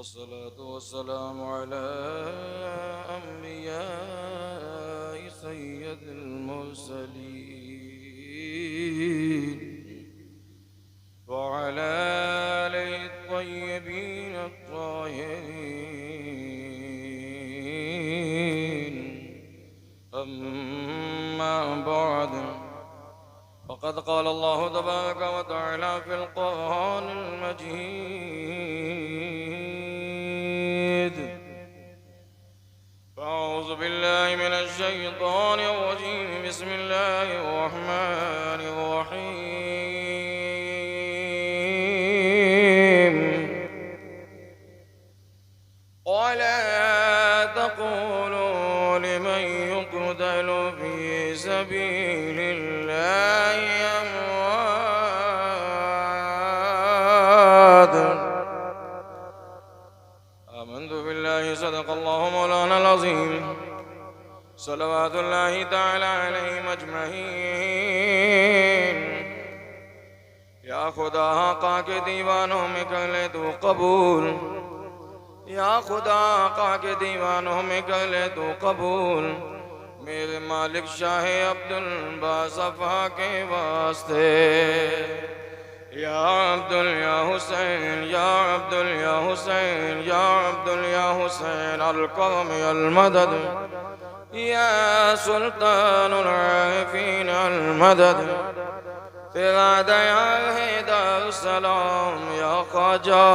वस्सलातु वस्सलामु अला अंबियाइ सय्यदिल मुरसलीन व अला आलिहि त्वय्यबीन त्वाहिरीन अम्मा बाद फ़क़द क़ाल अल्लाहु तबारक व तआला फ़िल क़ुरआनिल मजीद अऊज़ु बिल्लाहि मिनश शैतानिर रजीम बिस्मिल्लाहिर रहमानिर रहीम वला तक़ूलू लिमन युक़तलु फ़ी सबीलिल्लाहि अमवात आमन्तु बिल्लाहि सदक़ल्लाहु मौलानाल अज़ीम सलवातुल्लाहि तआला अलैहिम अजमईन। या खुदा आका के दीवानों में कर ले तू कबूल, या खुदा आका के दीवानों में कर ले तू कबूल, मेरे मालिक शाह अब्दुल बासफ़ा के वास्ते। या अब्दुल या हुसैन, या अब्दुल या हुसैन, या अब्दुल या हुसैन अल करम अल मदद, या सुल्तानुल आरिफीन अल मदद, तेरा दयाल है दारुस्सलाम या ख्वाजा,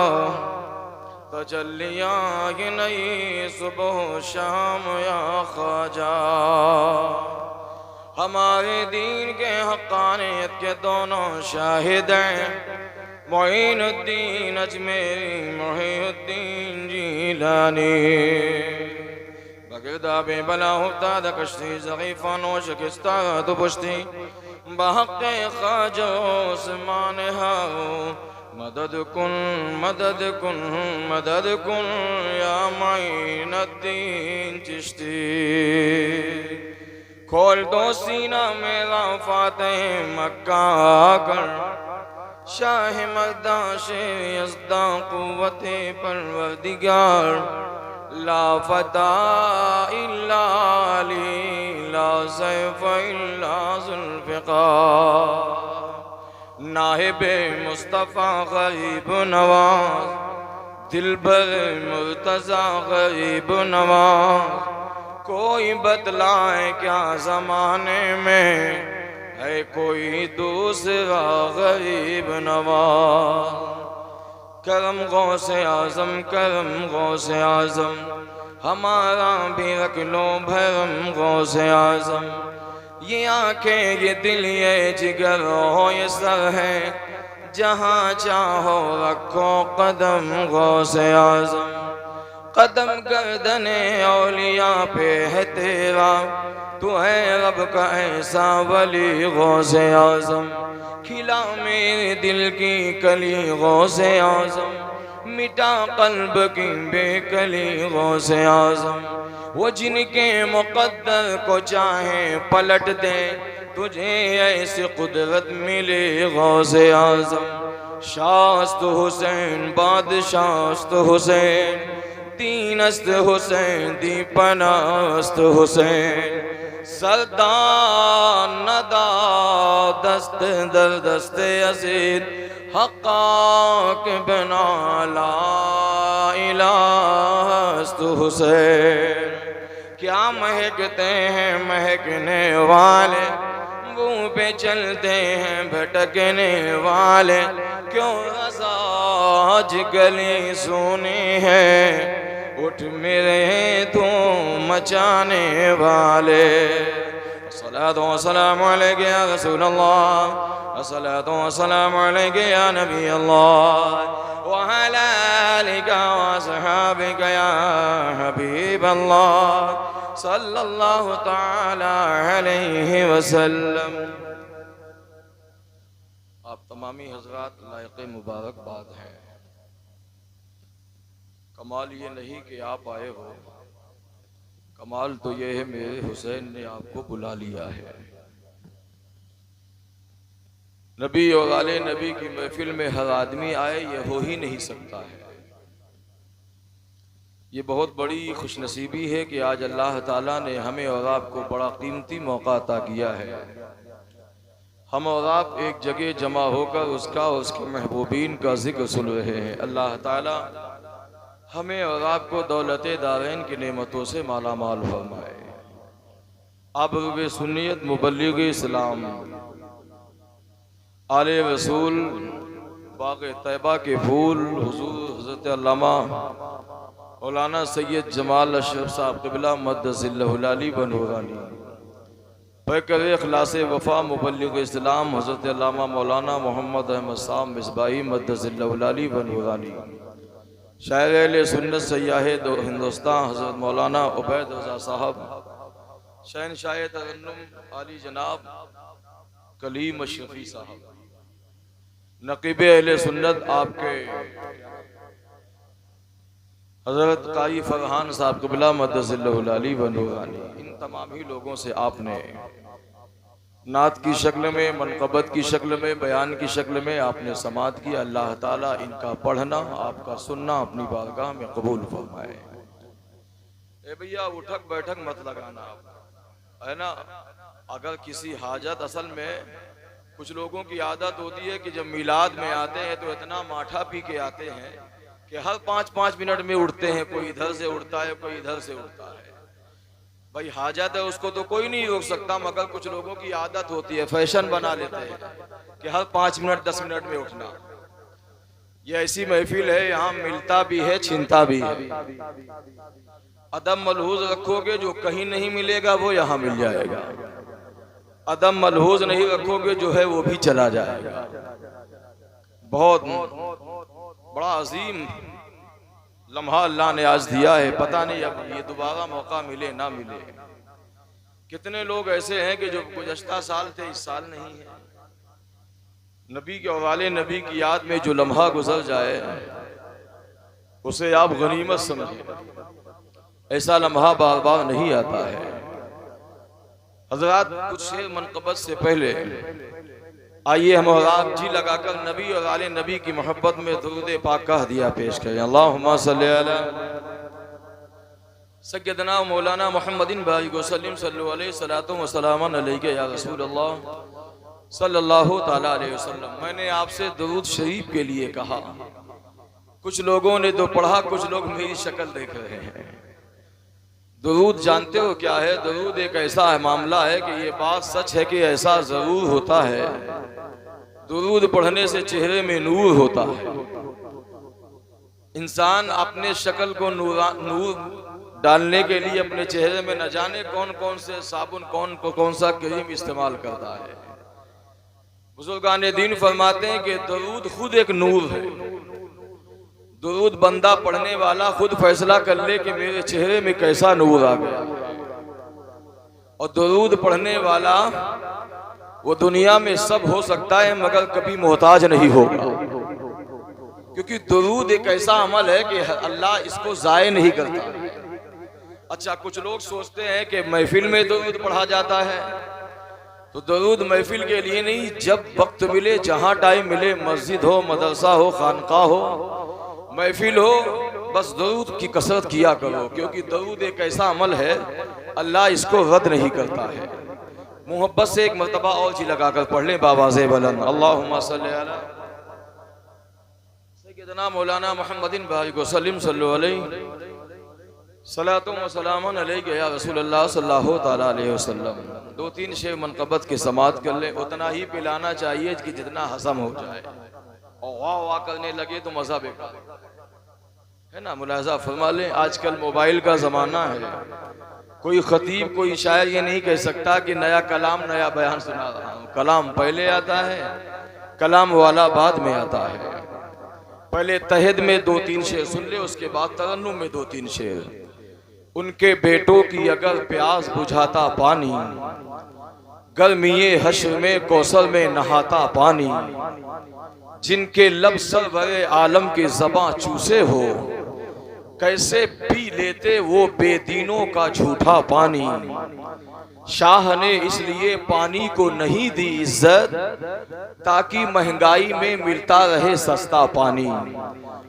तजल्लियाँ ये नई सुबह शाम या ख्वाजा। हमारे दीन के हक़ानियत के दोनों शाहिद हैं, मुईनुद्दीन अजमेरी, मुहीउद्दीन जीलानी। बगिरदाबे बला उफ्ताद कश्ती ज़गीफ़ा नोश किस्ता तो पुश्ती बहक़्क़े ख्वाजा उस्मान हाओ मदद कुन मदद कुन मदद कुन या मुईनुद्दीन चिश्ती। खोल दो सीना मेरा फ़ातिह मक्का कर, शाह मर्दा शेर यज़दा क़ुव्वते परवरदिगार, ला फ़ता इल्ला अली, ला सैफ़ इल्ला ज़ुल्फ़िकार। नाहिबे मुस्तफ़ा गरीब नवाज़, दिलबर मुर्तज़ा गरीब नवाज़, कोई बतलाए क्या ज़माने में है कोई दूसरा गरीब नवाज़। करम गौसे आज़म, करम गौसे आज़म, हमारा भी रख लो भरम गौसे आज़म। ये आँखें ये दिल ये जिगर हो ये सर है, जहाँ चाहो रखो कदम गौसे आज़म। कदम गर्दने औलिया पे है तेरा, तू है रब का ऐसा वली गौसे आज़म। खिला मेरे दिल की कली गौसे आज़म, मिटा कल्ब की बेकली गौसे आज़म। वो जिनके मुक़द्दर को चाहे पलट दे, तुझे ऐसी कुदरत मिले गौसे आज़म। शास्त हुसैन बादशाहस्त हुसैन, दीनस्त हुसैन दीपनास्त हुसैन, सरदार नदा दस्त दर दस्त अज़ीद, हक़ाक़ बिना ला इलाहस्त हुसैन। क्या महकते हैं महकने वाले, मुँह पे चलते हैं भटकने वाले, क्यों आज गली सुनी है, उठ मेरे धूम मचाने वाले। अस्सलातु वस्सलामु अलैका या रसूल अल्लाह, अस्सलातु वस्सलामु अलैका या नबी अल्लाह, व अला आलिका व अस्हाबिका या हबीब अल्लाह सल्लल्लाहु तआला अलैहि वसल्लम। आप तमामी हज़रात लायक़ मुबारकबाद हैं। कमाल ये नहीं कि आप आए हो, कमाल तो ये है मेरे हुसैन ने आपको बुला लिया है। नबी और आले नबी की महफिल में हर आदमी आए, ये हो ही नहीं सकता है। ये बहुत बड़ी खुशनसीबी है कि आज अल्लाह ताला ने हमें और आपको बड़ा कीमती मौका अता किया है। हम और आप एक जगह जमा होकर उसका और उसके महबूबीन का जिक्र सुन रहे हैं। अल्लाह ताला हमें और आपको दौलत दारैन की नेमतों से माला माल फरमाए। आबरूब सुन्नियत मुबल्लिग इस्लाम आले रसूल बाग़ तैबा के फूल हुजूर हज़रत अल्लामा मौलाना सैयद जमाल अशरफ साहब क़िबला मद्दसिल्लहुल अली बनूरानी पैकर इखलास वफ़ा मुबल्लिग इस्लाम हज़रत अल्लामा मौलाना मोहम्मद अहमद साहब मिसबाही मद्दसिल्लहुल अली बनूरानी शायर अहले सुन्नत सयाह हिंदुस्तान हज़रत मौलाना उबैद रज़ा साहब शहनशाह तरन्नुम आली जनाब कलीम अशरफी साहब नक़ीब अहले सुन्नत आपके हज़रत क़ाई फ़रहान साहब क़िबला मद्दसिल्लहुल अली बनूरानी, इन तमाम ही लोगों से आपने नात की शक्ल में, मनक़बत की शक्ल में, बयान की शक्ल में आपने समात किया। अल्लाह ताला इनका पढ़ना, आपका सुनना अपनी बारगाह में कबूल फरमाए। ए भैया उठक बैठक मत लगाना, है ना। अगर किसी हाजत, असल में कुछ लोगों की आदत होती है कि जब मिलाद में आते हैं तो इतना माठा पी के आते हैं कि हर 5-5 मिनट में उठते हैं। कोई इधर से उठता है, कोई इधर से उठता है। भाई हाजत है, उसको तो कोई नहीं रोक सकता, मगर कुछ लोगों की आदत होती है, फैशन बना लेते हैं कि हर 5 मिनट 10 मिनट में उठना। ये ऐसी महफिल है, यहाँ मिलता भी है, छीनता भी है। अदम मलहूज रखोगे, जो कहीं नहीं मिलेगा वो यहाँ मिल जाएगा। अदम मलहूज नहीं रखोगे, जो है वो भी चला जाएगा। बहुत बड़ा अजीम लम्हा अल्लाह ने आज दिया है, पता नहीं अब ये दोबारा मौका मिले ना मिले। कितने लोग ऐसे हैं कि जो गुज़श्ता साल थे, इस साल नहीं है। नबी के हवाले नबी की याद में जो लम्हा गुजर जाए उसे आप गनीमत समझे। ऐसा लम्हा बार बार नहीं आता है। हजरात, कुछ शेर मनक़बत से पहले आइए हम और आप जी लगाकर नबी और आले नबी की मोहब्बत में दुरूद पाक का हदिया पेश करें। अल्लाहुम्मा सल्ली अला सय्यदना मौलाना मुहम्मदिन बारिक वसल्लिम सल्लल्लाहु अलैहि सलातो व सलामन अलैका या रसूल अल्लाह सल्लल्लाहु ताला अलैहि वसल्लम। मैंने आपसे दुरूद शरीफ के लिए कहा, कुछ लोगों ने तो पढ़ा, कुछ लोग मेरी शक्ल देख रहे हैं। दुरूद जानते हो क्या है? दुरूद एक ऐसा मामला है कि ये बात सच है कि ऐसा जरूर होता है, दुरूद पढ़ने से चेहरे में नूर होता है। इंसान अपने शक्ल को नूर डालने के लिए अपने चेहरे में न जाने कौन कौन से साबुन, कौन सा क्रीम इस्तेमाल करता है। बुजुर्गान दीन फरमाते हैं कि दुरूद खुद एक नूर है। दुरूद बंदा पढ़ने वाला खुद फैसला कर ले कि मेरे चेहरे में कैसा नूर आ गया। और दुरूद पढ़ने वाला वो दुनिया में सब हो सकता है मगर कभी मोहताज नहीं होगा, क्योंकि दुरूद एक ऐसा अमल है कि अल्लाह इसको जाये नहीं करता। अच्छा, कुछ लोग सोचते हैं कि महफिल में दुरूद पढ़ा जाता है, तो दुरूद महफिल के लिए नहीं, जब वक्त मिले, जहाँ टाइम मिले, मस्जिद हो, मदरसा हो, खानका हो, महफिल हो, बस दुरूद की कसरत किया करो, क्योंकि दुरूद एक ऐसा अमल है अल्लाह इसको रद्द नहीं करता है। मोहब्बत से एक मर्तबा और जी लगाकर पढ़ लें बावाज़े बुलंद, अल्लाहुम्मा सल्ली अला सय्यदना मौलाना मुहम्मदिन बारिक वसल्लिम सल्लल्लाहु अलैहि सलातो व सलामन अलैका या रसूल अल्लाह सल्लल्लाहु ताला अलैहि वसल्लम। 2-3 शेर मनक़बत के समात कर ले, उतना ही पिलाना चाहिए कि जितना हज़म हो जाए, और वाह वाह करने लगे तो मज़ा बेकार है ना। मुलाज़ा फरमा लें, आजकल मोबाइल का ज़माना है। कोई खतीब, कोई शायर ये नहीं कह सकता कि नया कलाम, नया बयान सुना रहा हूँ। कलाम पहले आता है, कलाम वाला बाद में आता है। पहले तहद में 2-3 शेर सुन ले, उसके बाद तरन्नुम में 2-3 शेर। उनके बेटों की अगर प्यास बुझाता पानी, गर्मिये हश्र में कौसर में नहाता पानी, जिनके लब सरवरे आलम के ज़बां चूसे हो, कैसे पी लेते वो बेदीनों का झूठा पानी। शाह ने इसलिए पानी को नहीं दी इज्जत, ताकि महंगाई में मिलता रहे सस्ता पानी।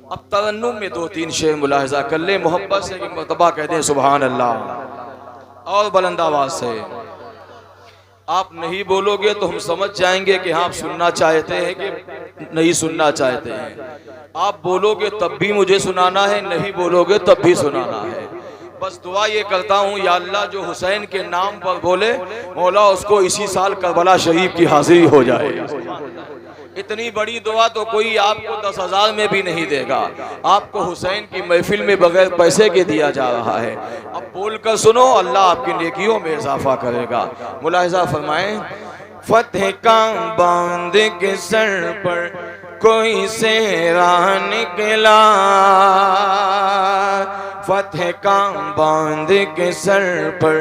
अब तरन्नुम में 2-3 शेर मुलाहिजा कर ले, मोहब्बत से कि मरतबा कह दें सुभान अल्लाह और बुलंद आवाज से। आप नहीं बोलोगे तो हम समझ जाएंगे कि आप सुनना चाहते हैं कि नहीं सुनना चाहते हैं। आप बोलोगे तब भी मुझे सुनाना है, नहीं बोलोगे तब भी सुनाना है। बस दुआ ये करता हूँ या अल्लाह जो हुसैन के नाम पर बोले मौला उसको इसी साल करबला शरीफ की हाजिरी हो जाए। इतनी बड़ी दुआ तो कोई आपको 10,000 में भी नहीं देगा। आपको हुसैन की महफिल में बगैर पैसे के दिया जा रहा है। अब बोल कर सुनो, अल्लाह आपकी नेकियों में इजाफा करेगा। मुलाहिजा फरमाएं, फतेह का बांध के सर पर कोई सेहरा निकला, फतेह का बांध के सर पर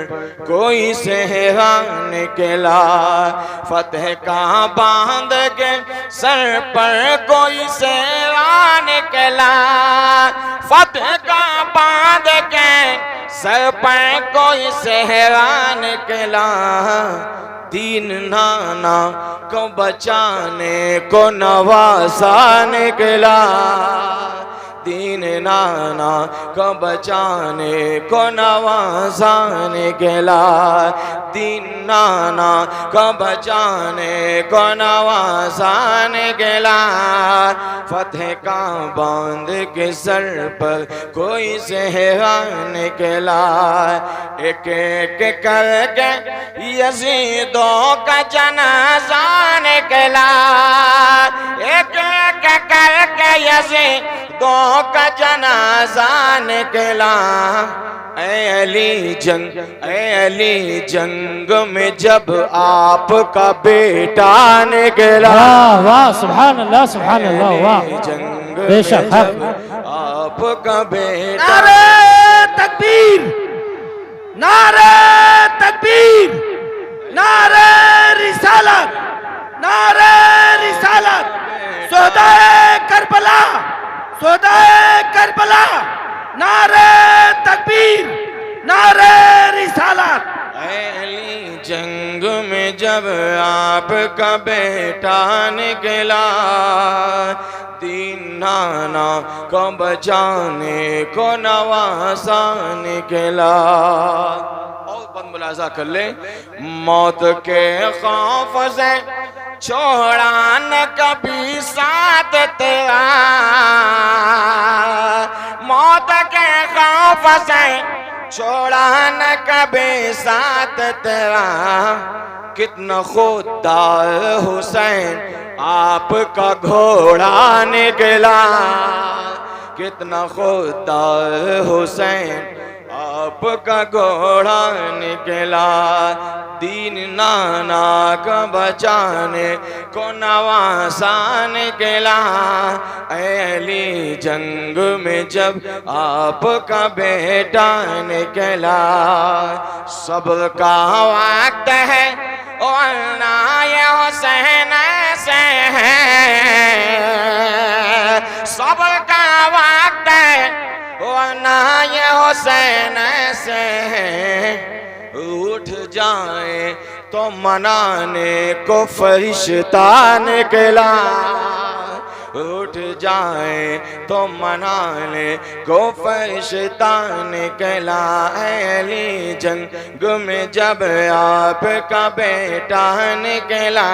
कोई सेहरा निकला, फतेह का बांध के सर पर कोई सेहरा निकला, फतेह का बांध के सर पर कोई सेहरा निकला, दीन नाना को बचाने को नवासा निकला, दीन नाना को बचाने को नवासा निकला, दीन नाना को बचाने को नवासा निकला, फतेह का बांध के सर पर कोई सेहरा निकला, एक एक करके यजीदों का जनाजा निकला, एक एक करके यजीदों का जनाजा निकला, ऐ अली जंग में जब आपका बेटा निकला, वाह सुभान अल्लाह सुभान अल्लाह, वाह जंग बेशक आपका बेटा। नारे तकबीर, नारे तकबीर, नारे रिसालत, नारे रिसालत, सोहदाए करबला, सोहदाए करबला, नारे तकबीर, नारे रिसालत। अली जंग में जब आपका बेटा निकला, दीन नाना को बचाने को नवासा निकला। और बंद मुलाजा कर ले, मौत के खौफ से छोड़ा न कभी साथ तेरा, मौत के खौफ से छोड़ा न कभी साथ तेरा, कितना खुददार हुसैन आपका घोड़ा निकला, कितना खुददार हुसैन आपका घोड़ा निकला, दीन नाना को बचाने को नवासा निकला, अली जंग में जब आपका बेटा निकला, सब्र का वक्त है वरना ये हुसैन से है, सब्र का वक्त है वरना ये हुसैन से है, उठ जाए तो मनाने को फरिश्ता निकला, उठ जाए तो मनाने को फरिश्ता निकला, अली जंग में जब आपका बेटा निकला,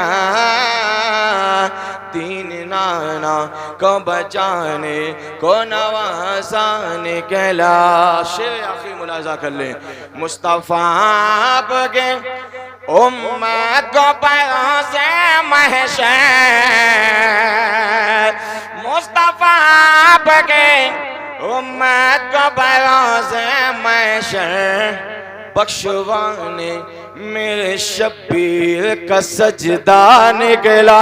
दीन नाना को बचाने को नवासा निकला। शेर आखिरी मुलाजा कर ले, मुस्तफा आपके उम्मत को पैरों से महशर, मुस्तफा आपके उम्मत को पैरों से महशर, बख्शवाने मेरे शब्बीर का सजदा निकला,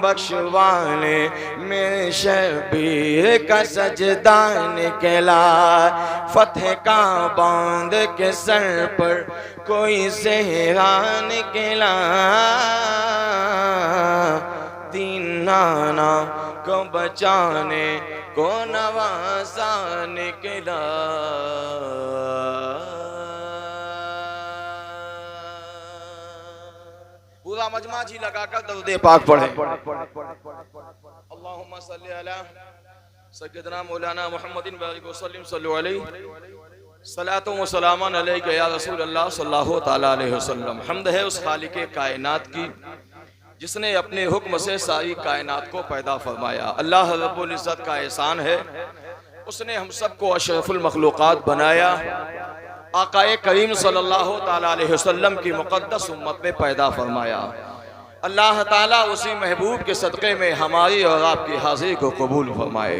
बख्शवाने मेरे शब्बीर का सजदा निकला, फतेह का बांध के सर पर कोई सेहरा निकला, दीन नाना को बचाने को नवासा निकला। पूरा पूरा मजमा जी लगाकर दरूद पाक पढ़े। अल्लाहुम्मा सल्ली अला सय्यदना मौलाना मुहम्मदिन बारिक वसल्लिम सल्लल्लाहु अलैहि सलातो व सलामन अलैका या रसूल अल्लाह सल्लल्लाहु तआला अलैहि वसल्लम। हम्द है उस खालिके कायनात की जिसने अपने हुक्म से सारी कायनात को पैदा फरमाया। अल्लाह रब्बुल इज्जत का एहसान है, उसने हम सबको अशरफुल मखलूक़ात बनाया, आकाए करीम सल्लल्लाहु तआला अलैहि वसल्लम की मुक़द्दस उम्मत में पैदा फरमाया। अल्लाह ताला उसी महबूब के सदक़े में हमारी और आपकी हाज़िरी को कबूल फरमाए।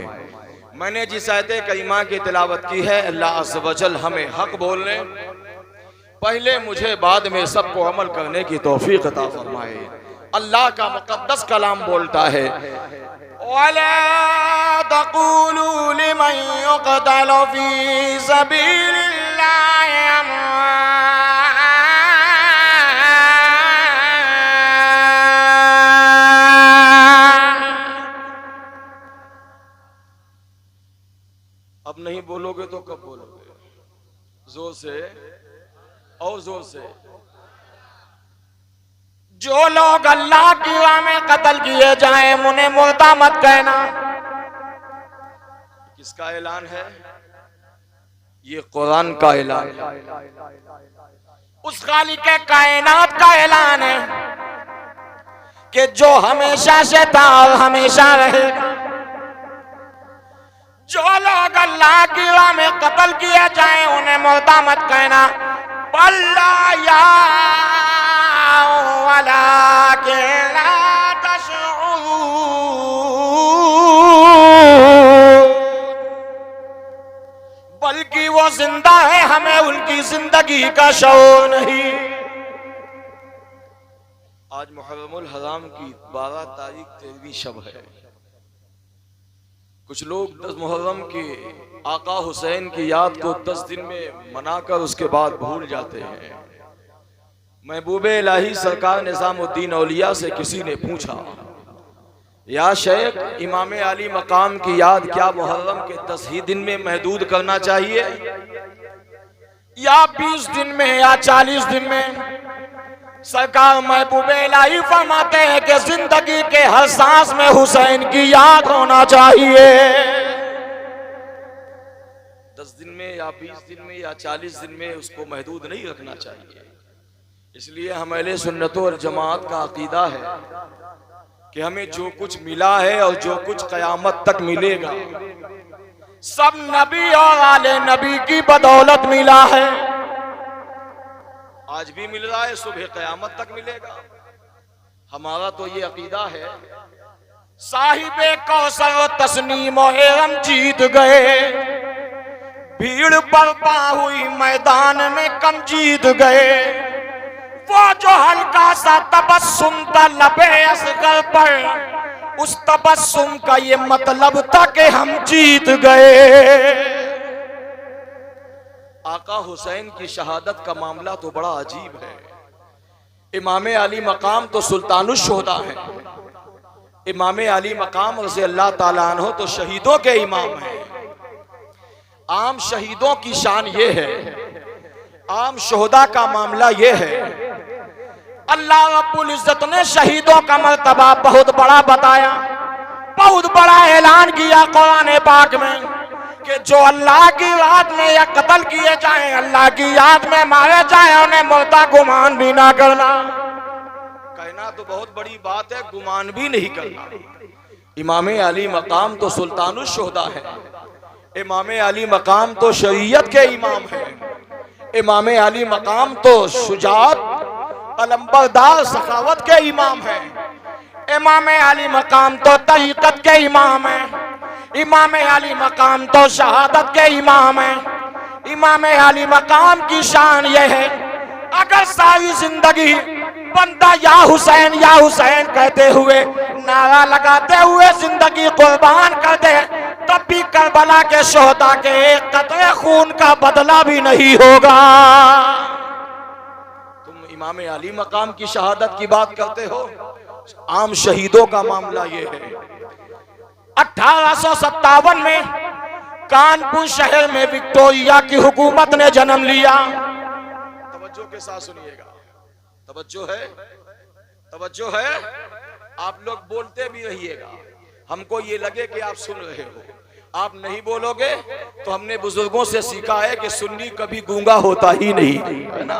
मैंने जिस आयत करीमा की तिलावत की है, अल्लाह अज़्ज़ व जल हमें हक बोलने, पहले मुझे बाद में सबको अमल करने की तौफीक अता फरमाए। अल्लाह का मुक़द्दस कलाम बोलता है, वला तक़ूलू लिमन युक़तलु फ़ी सबीलिल्लाहि अब नहीं बोलोगे तो कब बोलोगे? जोर से और जोर से। जो लोग अल्लाह की राह में कत्ल किए जाएं उन्हें मुर्दा मत कहना। किसका ऐलान है? ये कुरान का ऐलान है, उस खालिक़े कायनात का ऐलान है कि जो हमेशा से था और हमेशा रहेगा। जो लोग अल्लाह की राह में कत्ल किए जाएं उन्हें मुर्दा मत कहना। बल्ला या वाला के ला तशऊरून, बल्कि वो जिंदा है, हमें उनकी जिंदगी का शऊर नहीं। आज मुहर्रमुल हराम की 12 तारीख 13वीं शब है। कुछ लोग 10 मुहर्रम के आका हुसैन की याद को 10 दिन में मनाकर उसके बाद भूल जाते हैं। महबूबे इलाही सरकार निज़ामुद्दीन औलिया से किसी ने पूछा, या शेख, इमाम अली मकाम की याद क्या मुहर्रम के 10 ही दिन में महदूद करना चाहिए या 20 दिन में या 40 दिन में? सरकार महबूबे इलाही फरमाते हैं कि जिंदगी के हर सांस में हुसैन की याद होना चाहिए। 10 दिन में या 20 दिन में या 40 दिन में उसको महदूद नहीं रखना चाहिए। इसलिए हम अहले सुन्नत और जमात का अकीदा है कि हमें जो कुछ मिला है और जो कुछ कयामत तक मिलेगा सब नबी और आले नबी की बदौलत मिला है। आज भी मिल रहा है, सुबह कयामत तक मिलेगा। हमारा तो ये अकीदा है, साहिबे कौसर और तस्नीम और एरम जीत गए, भीड़ बर्पा हुई मैदान में कम जीत गए। वो जो हल्का सा तबस्सुम था लबे असगर पर, उस तबस्सुम का ये मतलब था कि हम जीत गए। आका हुसैन की शहादत का मामला तो बड़ा अजीब है। इमाम अली मकाम तो सुल्तानुश शुहदा है। इमाम अली मकाम रज़ी अल्लाह ताला अन्हु तो शहीदों के इमाम हैं। आम शहीदों की शान ये है, आम शुहदा का मामला ये है, अल्लाह रब्बुल इज्जत ने शहीदों का मर्तबा बहुत बड़ा बताया, बहुत बड़ा ऐलान किया कुरान पाक में कि जो अल्लाह की याद में या कत्ल किए जाएं, अल्लाह की याद में मारे जाएं, उन्हें मुर्दा गुमान भी ना करना। कहना तो बहुत बड़ी बात है, गुमान भी नहीं करना। इमाम अली मकाम तो सुल्तानुश शुहदा है। इमाम अली मकाम तो शरीयत के इमाम है। इमाम अली मकाम तो शुजाअत अलंबरदार सखावत के इमाम है। इमाम अली मकाम तो तरीक़त के इमाम है। इमाम अली मकाम तो शहादत के इमाम है। इमाम अली मकाम की शान ये है, अगर सारी जिंदगी बंदा या हुसैन कहते हुए, नारा लगाते हुए जिंदगी कुर्बान कर दे, तब भी करबला के शोहदा के एक कतरे खून का बदला भी नहीं होगा। तुम इमाम अली मकाम की शहादत की बात करते हो, आम शहीदों का मामला ये है। 1857 में कानपुर शहर में विक्टोरिया की हुकूमत ने जन्म लिया। तवज्जो के साथ सुनिएगा, तवज्जो है। तवज्जो है, आप लोग बोलते भी रहिएगा, हमको ये लगे कि आप सुन रहे हो। आप नहीं बोलोगे तो हमने बुजुर्गों से सीखा है कि सुन्नी कभी गूंगा होता ही नहीं, है ना,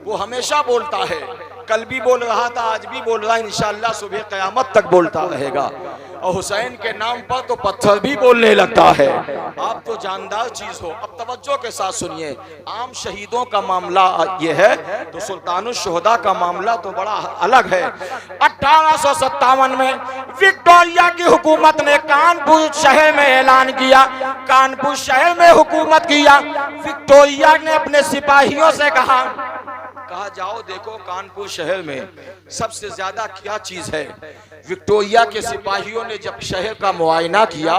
वो हमेशा बोलता है। कल भी बोल रहा था, आज भी बोल रहा है, इंशाअल्लाह सुबह क़यामत तक बोलता रहेगा। और हुसैन के नाम पर तो पत्थर भी बोलने लगता है। आप तो जानदार चीज हो। अब तवज्जो के साथ सुनिए, आम शहीदों का मामला ये है, तो सुल्तानुश शुहदा का मामला तो बड़ा अलग है। 1857 में विक्टोरिया की हुकूमत ने कानपुर शहर में ऐलान किया, कानपुर शहर में हुकूमत किया। विक्टोरिया ने अपने सिपाहियों से कहा जाओ देखो कानपुर शहर में सबसे ज्यादा क्या चीज है। विक्टोरिया के सिपाहियों ने जब शहर का मुआयना किया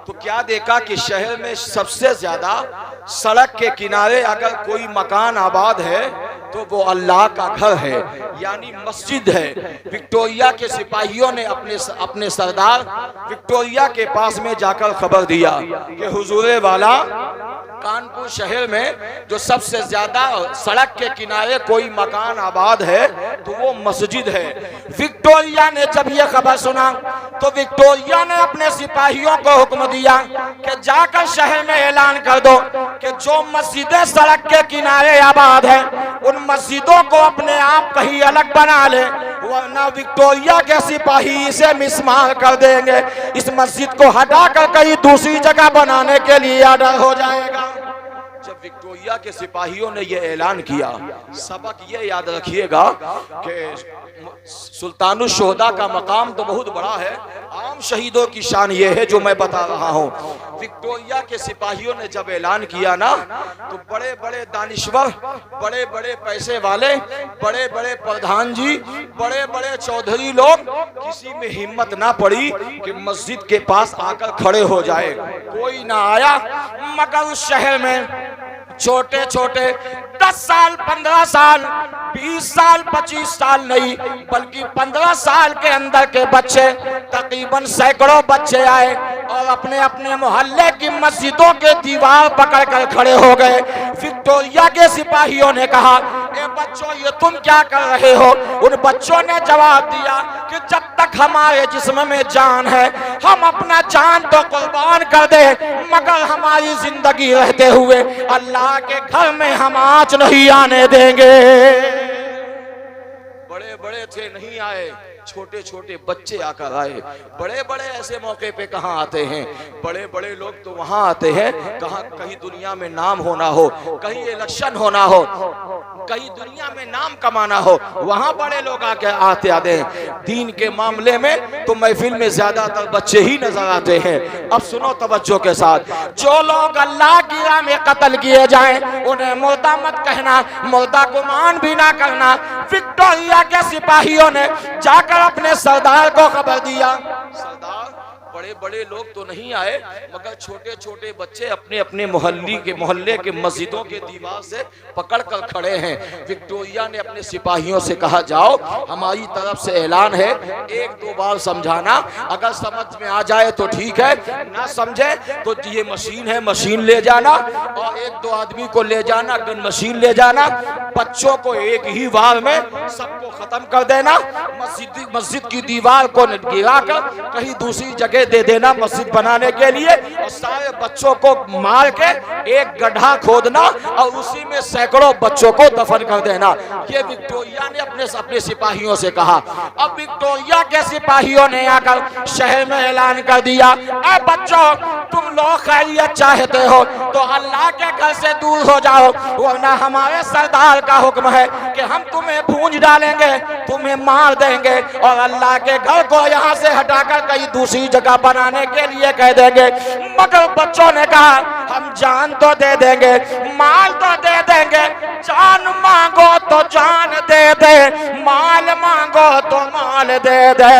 तो क्या देखा कि शहर में सबसे ज्यादा सड़क के किनारे अगर कोई मकान आबाद है तो वो अल्लाह का घर है, यानी मस्जिद है। विक्टोरिया के सिपाहियों ने अपने सरदार विक्टोरिया के पास में जाकर खबर दिया कि हुजूरे वाला, कानपुर शहर में जो सबसे ज्यादा सड़क के किनारे कोई मकान आबाद है तो वो मस्जिद है। विक्टोरिया ने जब ये खबर सुना तो विक्टोरिया ने अपने सिपाहियों को हुक्म दिया कि जाकर शहर में ऐलान कर दो कि जो मस्जिदें सड़क के किनारे आबाद है उन मस्जिदों को अपने आप कहीं अलग बना ले, वरना विक्टोरिया के सिपाही इसे मिसमार कर देंगे। इस मस्जिद को हटाकर कहीं दूसरी जगह बनाने के लिए ऑर्डर हो जाएगा। जब विक्टोरिया के सिपाहियों ने यह ऐलान किया, सबक ये याद रखिएगा कि सुल्तानुश शुहदा का मकाम तो बहुत बड़ा है, आम शहीदों की शान ये है जो मैं बता रहा हूँ। विक्टोरिया के सिपाहियों ने जब ऐलान किया ना तो बड़े बड़े दानिश्वर, बड़े बड़े पैसे वाले, बड़े बड़े प्रधान जी, बड़े बड़े चौधरी लोग, किसी में हिम्मत ना पड़ी कि मस्जिद के पास आकर खड़े हो जाए। कोई ना आया, मगर उस शहर में छोटे छोटे 10 साल, 15 साल, 20 साल, 25 साल नहीं बल्कि 15 साल के अंदर के बच्चे, तकरीबन सैकड़ों बच्चे आए और अपने अपने मोहल्ले की मस्जिदों के दीवार पकड़कर खड़े हो गए। विक्टोरिया के सिपाहियों ने कहा, ए बच्चों ये तुम क्या कर रहे हो? उन बच्चों ने जवाब दिया कि जब तक हमारे जिस्म में जान है हम अपना जान तो कुर्बान कर दे, मगर हमारी जिंदगी रहते हुए अल्लाह के घर में हम आँच नहीं आने देंगे। बड़े बड़े थे नहीं आए, छोटे छोटे बच्चे आकर आए। बड़े बड़े ऐसे मौके पे कहाँ आते हैं? बड़े बड़े लोग तो वहाँ आते हैं कहाँ कहीं दुनिया में नाम होना हो, कहीं इलेक्शन होना हो, कहीं दुनिया में नाम कमाना हो, वहाँ बड़े लोग आते हैं। दीन के मामले में तो महफिल में ज्यादातर बच्चे ही नजर आते हैं। अब सुनो तवज्जो के साथ, जो लोग अल्लाह की राह में कत्ल किए जाएं उन्हें मुर्दा मत कहना, मुर्दा गुमान भी ना करना। विक्टोरिया के सिपाहियों ने जाकर अपने सरदार को खबर दिया। सरदार, बड़े बड़े लोग तो नहीं आए मगर छोटे छोटे बच्चे अपने अपने मोहल्ले के मस्जिदों के दीवार से पकड़कर खड़े हैं। विक्टोरिया ने अपने सिपाहियों से कहा, जाओ हमारी तरफ से ऐलान है, 1-2 बार समझाना, अगर समझ में आ जाए तो ठीक है, ना समझे तो ये मशीन है, मशीन ले जाना और 1-2 आदमी को ले जाना, गन मशीन ले जाना, बच्चों को एक ही वार में सबको खत्म कर देना, मस्जिद की दीवार को गिराकर कहीं दूसरी जगह दे देना मस्जिद बनाने के लिए, और सारे बच्चों को मार के एक गड्ढा खोदना और उसी में सैकड़ों बच्चों को दफन कर देना। ये विक्टोरिया ने अपने सिपाहियों से कहा। अब विक्टोरिया के सिपाहियों ने आकर शहर में ऐलान कर दिया, ऐ बच्चों तुम लोग खैरियत चाहते हो तो अल्लाह के घर से दूर हो जाओ, वरना हमारे सरदार का हुक्म है कि हम तुम्हें भूंज डालेंगे, तुम्हें मार देंगे और अल्लाह के घर को यहाँ से हटाकर कहीं दूसरी जगह बनाने के लिए कह देंगे। मगर बच्चों ने कहा, हम जान तो दे देंगे, माल तो दे देंगे, जान मांगो तो जान दे दे, माल मांगो तो माल दे दे,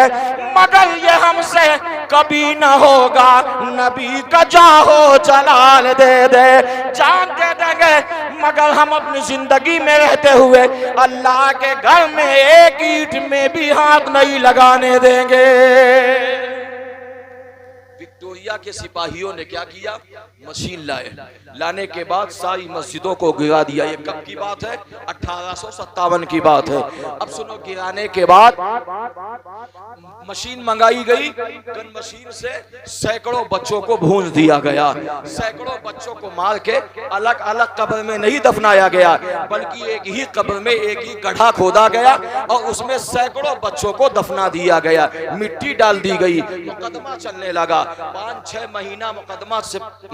मगर ये हमसे कभी न होगा, नबी का जाहो जलाल दे दे। जान दे देंगे मगर हम अपनी जिंदगी में रहते हुए अल्लाह के घर में एक ईंट में भी हाथ नहीं लगाने देंगे। विक्टोरिया के सिपाहियों ने क्या किया, मशीन लाए, लाने के बाद सारी मस्जिदों को गिरा दिया। ये कब की बात है, 1857 की बात है। अब सुनो, गिराने के बाद मशीन मंगाई गई, गन मशीन से सैकड़ों बच्चों को भूंज दिया गया। सैकड़ों बच्चों को मार के अलग अलग कब्र में नहीं दफनाया गया, बल्कि एक ही कब्र में एक ही गड्ढा खोदा गया और उसमें सैकड़ों बच्चों को दफना दिया गया, मिट्टी डाल दी गई। मुकदमा चलने लगा। 5-6 महीना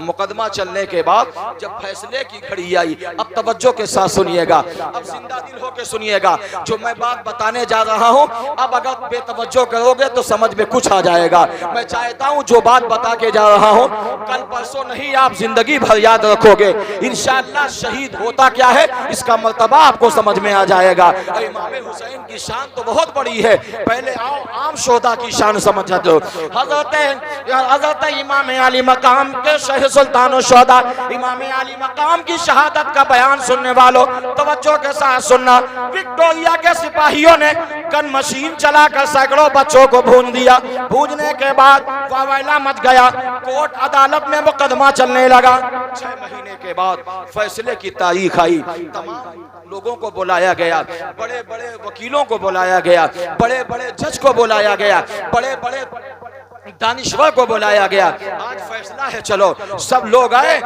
मुकदमा चलने के बाद जब फैसले की घड़ी आई, अब तवज्जो के साथ सुनिएगा, अब जिंदा दिल होकर सुनिएगा, जो मैं बात बताने जा रहा हूं, अब अगर बेतवज्जो करोगे तो समझ में कुछ आ जाएगा। मैं चाहता हूं जो बात बता के जा रहा हूं, कल परसों नहीं, आप जिंदगी भर याद रखोगे। इंशाअल्लाह शहीद होता क्या है इसका मर्तबा आपको समझ में आ जाएगा। इमाम हुसैन की शान तो बहुत बड़ी है, पहले आओ आम शोधा की शान समझ लो। हजरत इमाम अली मकाम के शह सुल्तान शोधा, इमाम अली मकाम की शहादत का बयान सुनने वालों तवज्जो के साथ सुनना। विक्टोरिया के सिपाहियों ने गन मशीन चलाकर सैकड़ों बच्चों को भून दिया। भूनने के बाद वावैला मच गया, कोर्ट अदालत में मुकदमा चलने लगा। 6 महीने के बाद फैसले की तारीख आई। तमाम लोगों को बुलाया गया, बड़े बड़े वकीलों को बुलाया गया, बड़े बड़े जज को बुलाया गया, बड़े बड़े दानिश्वर को बुलाया गया। आज फैसला है, चलो सब लोग आए।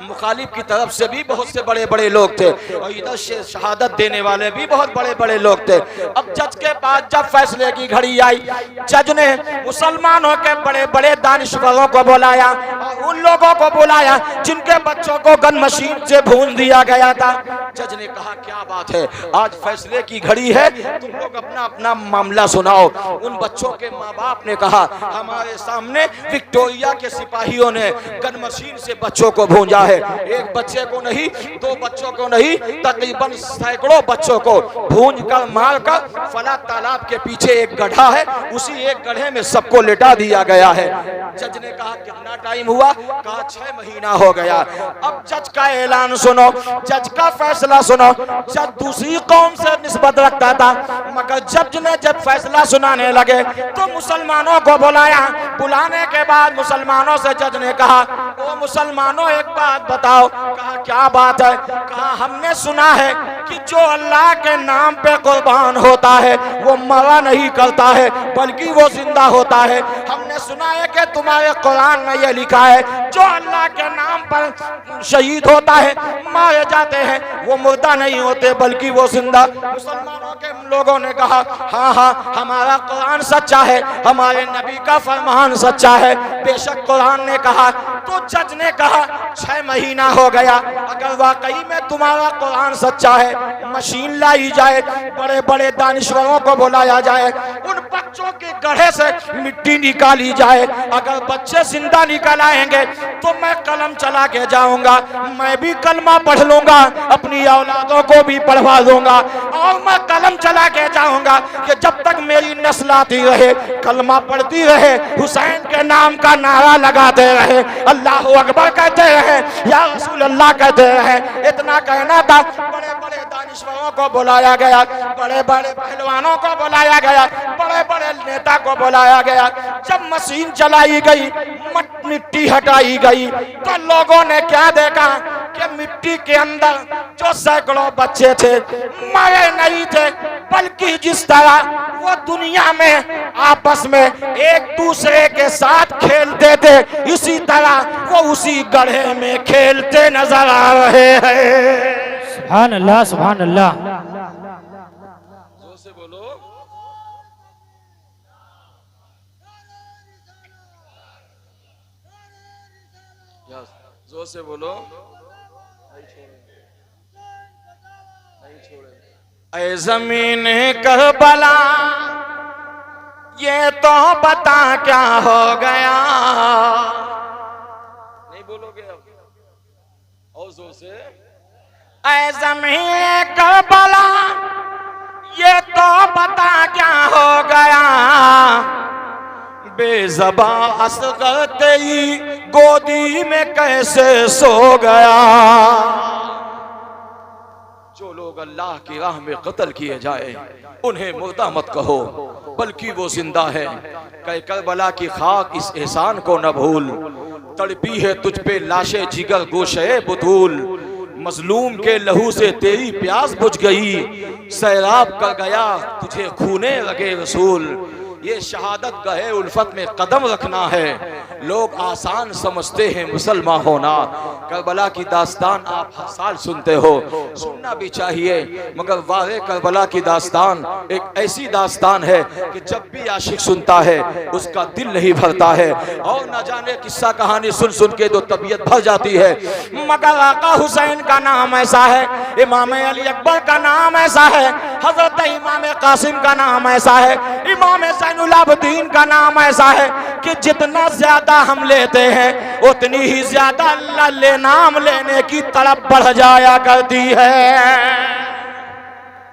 मुखालिफ की तरफ से भी बहुत से बड़े बड़े लोग थे और इधर से शहादत देने वाले भी बहुत बड़े बड़े लोग थे। अब जज के पास जब फैसले की घड़ी आई, जज ने मुसलमानों के बड़े बड़े दानिश्वरों को बुलाया और उन लोगों को बुलाया जिनके बच्चों को गन मशीन से भून दिया गया था। जज ने कहा, क्या बात है, आज फैसले की घड़ी है, तुम लोग अपना अपना मामला सुनाओ। उन बच्चों के माँ बाप ने कहा, हमारे सामने विक्टोरिया के सिपाहियों ने गन मशीन से बच्चों को भूंजा है। एक बच्चे को नहीं, 2 बच्चों को नहीं, तकरीबन सैकड़ों बच्चों को भूंज कर मार कर फला तालाब के पीछे एक गड्ढा है, उसी एक गड्ढे में सबको लिटा दिया गया है। जज ने कहा, कितना टाइम हुआ? कहा 6 महीना हो गया। अब जज का ऐलान सुनो, जज का फैसला सुनो। जज दूसरी कौम से निस्बत रखता था, मगर जज ने जब फैसला सुनाने लगे तो मुसलमानों को बुलाया। बुलाने के बाद मुसलमानों से जज ने कहा, ओ मुसलमानों एक बात बताओ। कहा, क्या बात है? कहा, हमने सुना है कि जो अल्लाह के नाम पे कुर्बान होता है वो मरा नहीं करता है बल्कि वो जिंदा होता है। हमने सुना है कि तुम्हारे कुरान में ये लिखा है, जो अल्लाह के नाम पर शहीद होता है, मारे जाते हैं, वो मुर्दा नहीं होते बल्कि वो जिंदा। मुसलमानों के लोगों ने कहा, हाँ हाँ, हमारा कुरान सच्चा है, हमारे नबी का फरमान सच्चा है, बेशक कुरान ने कहा। तो जज ने कहा, 6 महीना हो गया, अगर वाकई में तुम्हारा कुरान सच्चा है, मशीन लाई जाए, बड़े बड़े दानिश्वरों को बुलाया जाए, उन बच्चों के गड्ढे से मिट्टी निकाली जाए। अगर बच्चे जिंदा निकल आएंगे तो मैं कलम चला के जाऊंगा, मैं भी कलमा पढ़ लूंगा, अपनी औलादों को भी पढ़वा दूंगा और मैं कलम चला के जाऊंगा कि जब तक मेरी नस्ल आती रहे, कलमा पढ़ती रहे, हुसैन के नाम का नारा लगाते रहे, अल्लाह अकबर कहते रहे, या रसूल अल्लाह कहते रहे। इतना कहना था। बड़े बड़े दानिश्वरों को बुलाया गया, बड़े बड़े पहलवानों को बुलाया गया, बड़े बड़े नेता को बुलाया गया। जब मशीन चलाई गई, मिट्टी हटाई गई, तो लोगों ने क्या देखा कि मिट्टी के अंदर जो सैकड़ों बच्चे थे मरे नहीं थे, बल्कि जिस तरह वो दुनिया में आपस में एक दूसरे के साथ खेलते थे, इसी तरह वो उसी गड्ढे में खेलते नजर आ रहे हैं। सुभान अल्लाह, सुभान अल्लाह। जोर से बोलो। जोर से बोलो। ऐ ज़मीन करबला, ये तो बता क्या हो गया। नहीं बोलोगे अब? और जोर से। ऐ ज़मीन करबला, ये तो बता क्या हो गया। बेज़बां असग़र तेरी गोदी में कैसे सो गया। जो लोग अल्लाह की राह में कत्ल किए जाए उन्हें मुर्दा मत कहो बल्कि वो जिंदा है। कह करबला की खाक इस एहसान को न भूल, तड़पी है तुझ पे लाशे जिगर गोशे बुतूल। मजलूम के लहू से तेरी प्यास बुझ गई, सैराब कर गया तुझे खूने लगे रसूल। ये शहादत गहे उल्फत में कदम रखना है, लोग आसान समझते हैं मुसलमान होना। करबला की दास्तान आप हर साल सुनते हो, सुनना भी चाहिए, मगर वाक़े करबला की दास्तान एक ऐसी दास्तान है कि जब भी आशिक सुनता है उसका दिल नहीं भरता है, और न जाने किस्सा कहानी सुन सुन के तो तबीयत भर जाती है। मगर आका हुसैन का नाम ऐसा है, इमाम अली अकबर का नाम ऐसा है, हजरत इमाम कासिम का नाम ऐसा है, इमाम ज़ैनुलाब्दीन का नाम ऐसा है कि जितना ज्यादा हम लेते हैं उतनी ही ज्यादा अल्लाह नाम लेने की तड़प बढ़ जाया करती है।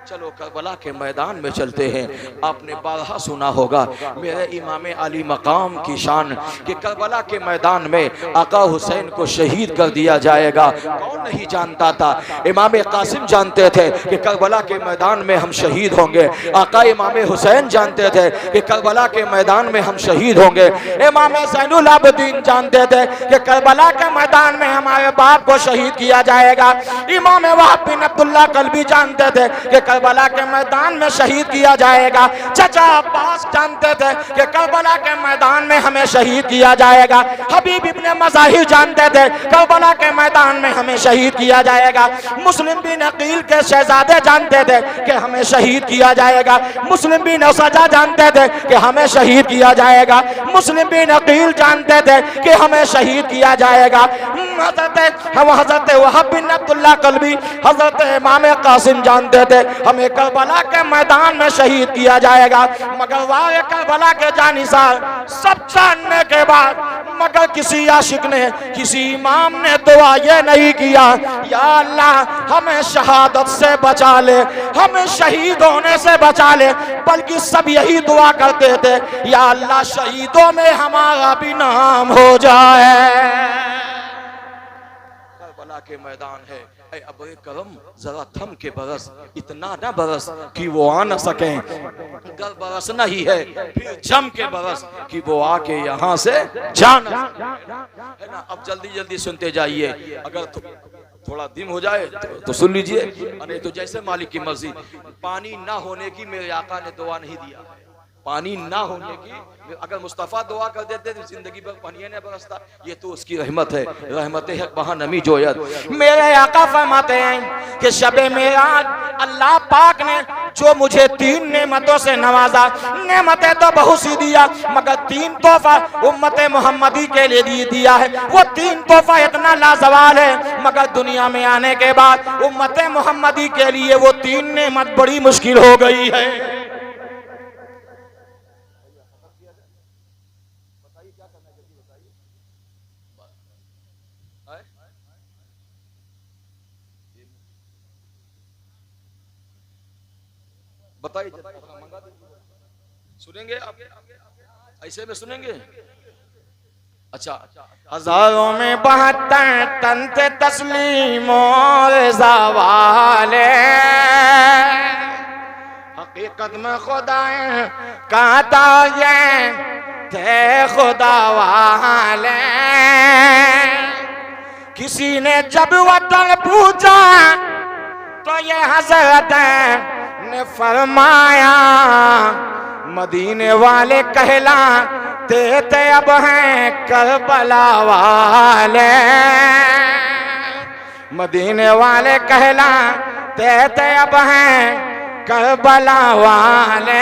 चलो करबला के मैदान में चलते हैं। आपने बारहा सुना होगा मेरे इमाम अली मकाम की शान कि करबला के मैदान में आका हुसैन को शहीद कर दिया जाएगा। कौन नहीं जानता था, इमाम कासिम जानते थे कि करबला के मैदान में हम शहीद होंगे, आका इमाम हुसैन जानते थे कि करबला के मैदान में हम शहीद होंगे, इमाम ज़ैनुलाब्दीन जानते थे कि करबला के मैदान में हमारे बाप को शहीद किया जाएगा, इमाम वहाब बिन अब्दुल्लाह कल्बी जानते थे कि करबला के मैदान में शहीद किया जाएगा, चाचा अब्बास जानते थे कि करबला के मैदान में हमें शहीद किया जाएगा, हबीब इब्ने मज़ाहिर जानते थे करबला के मैदान में हमें शहीद किया जाएगा, मुस्लिम बिन अकील के शहजादे जानते थे कि हमें शहीद किया जाएगा, मुस्लिम बिन सजा जानते थे कि हमें शहीद किया जाएगा, मुस्लिम बिन अकील जानते थे कि हमें शहीद किया जाएगा, हजरत वहाब बिन अब्दुल्लाह कल्बी, हजरत इमाम कासिम जानते थे हमें करबला के मैदान में शहीद किया जाएगा। मगर वाक़े करबला के जानिसार सब जानने के बाद मगर किसी आशिक ने, किसी इमाम ने दुआ ये नहीं किया या अल्लाह हमें शहादत से बचा ले, हमें शहीद होने से बचा ले, बल्कि सब यही दुआ करते थे या अल्लाह शहीदों में हमारा भी नाम हो जाए। करबला के मैदान है, अबे करम जरा थम के बरस, इतना ना बरस कि वो आ न सके, अगर बरसना ही है फिर जम के बरस कि वो आके यहाँ से जाना है ना। अब जल्दी जल्दी सुनते जाइए, अगर थोड़ा दिन हो जाए तो सुन लीजिए, नहीं तो जैसे मालिक की मर्जी। पानी ना होने की मेरे आका ने दुआ नहीं दिया, पानी ना होने की, अगर मुस्तफ़ा दुआ कर देते तो जिंदगी भर पानी नहीं बरसता, ये तो उसकी रहमत है, रहमत है वहाँ नमी जोयत। मेरे आका फरमाते हैं कि शबे मेराज अल्लाह पाक ने जो मुझे 3 नेमतों से नवाजा, नेमतें तो बहुत सी दिया मगर 3 तोहफा उम्मत मोहम्मदी के लिए दिया है। वो 3 तोहफा इतना लाजवाब है मगर दुनिया में आने के बाद उम्मत मोहम्मदी के लिए वो 3 नेमत बड़ी मुश्किल हो गई है। बताइए, सुनेंगे आप? ऐसे में सुनेंगे? अच्छा, हजारों में 72 तंते तस्लीम और ज़वाले, हकीकत में खुदाए कहता ये थे खुदा वाले। किसी ने जब वतन पूछा तो ये हजरत ने फरमाया मदीने वाले कहलाते थे अब हैं करबला वाले, मदीने वाले कहलाते थे अब हैं करबला वाले।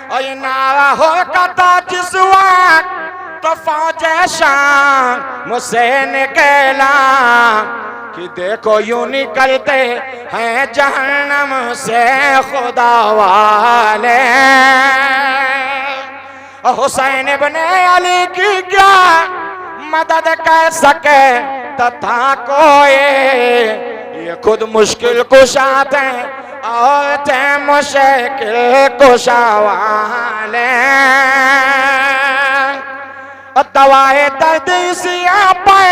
और नारा हो कता जिस वक्त तो फौजे शाम मुझसे निकला कि देखो यूं निकलते हैं जहन्नम से खुदा वाले। हुसैन इब्ने अली की क्या मदद कर सके तथा कोई, ये खुद मुश्किल कुशा थे और थे मुश्किल कुशा वाले। दवाए दर्द इसी पे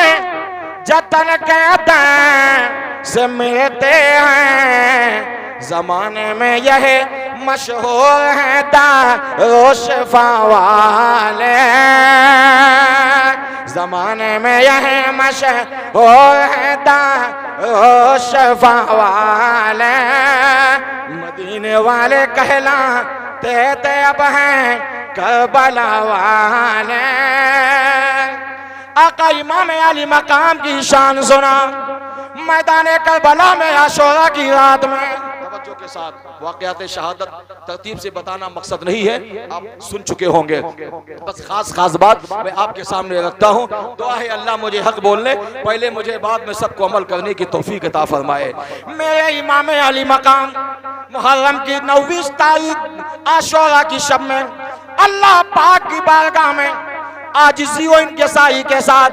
जतन कहते हैं से मिलते हैं। जमाने में यह मशहूर है दारुशफा वाले, जमाने में यह मशहूर है दारुशफा वाले। मदीने वाले कहलाते थे अब हैं करबला वाले। आका इमाम अली मकाम की शान सुना मैदान करबला में आशूरा की रात में। तवज्जो के साथ वाक़यात शहादत तरतीब से बताना मकसद नहीं है, आप सुन चुके होंगे। बस खास बात मैं आपके सामने रखता हूँ। दुआ है अल्लाह मुझे हक बोलने, पहले मुझे बाद में सबको अमल करने की तौफीक अता फरमाए। मेरे इमाम अली मकाम मुहर्रम की 9वीं तारीख आशूरा की शब में अल्लाह पाक की बारगाह में आजिज़ी व इंकिसारी के साथ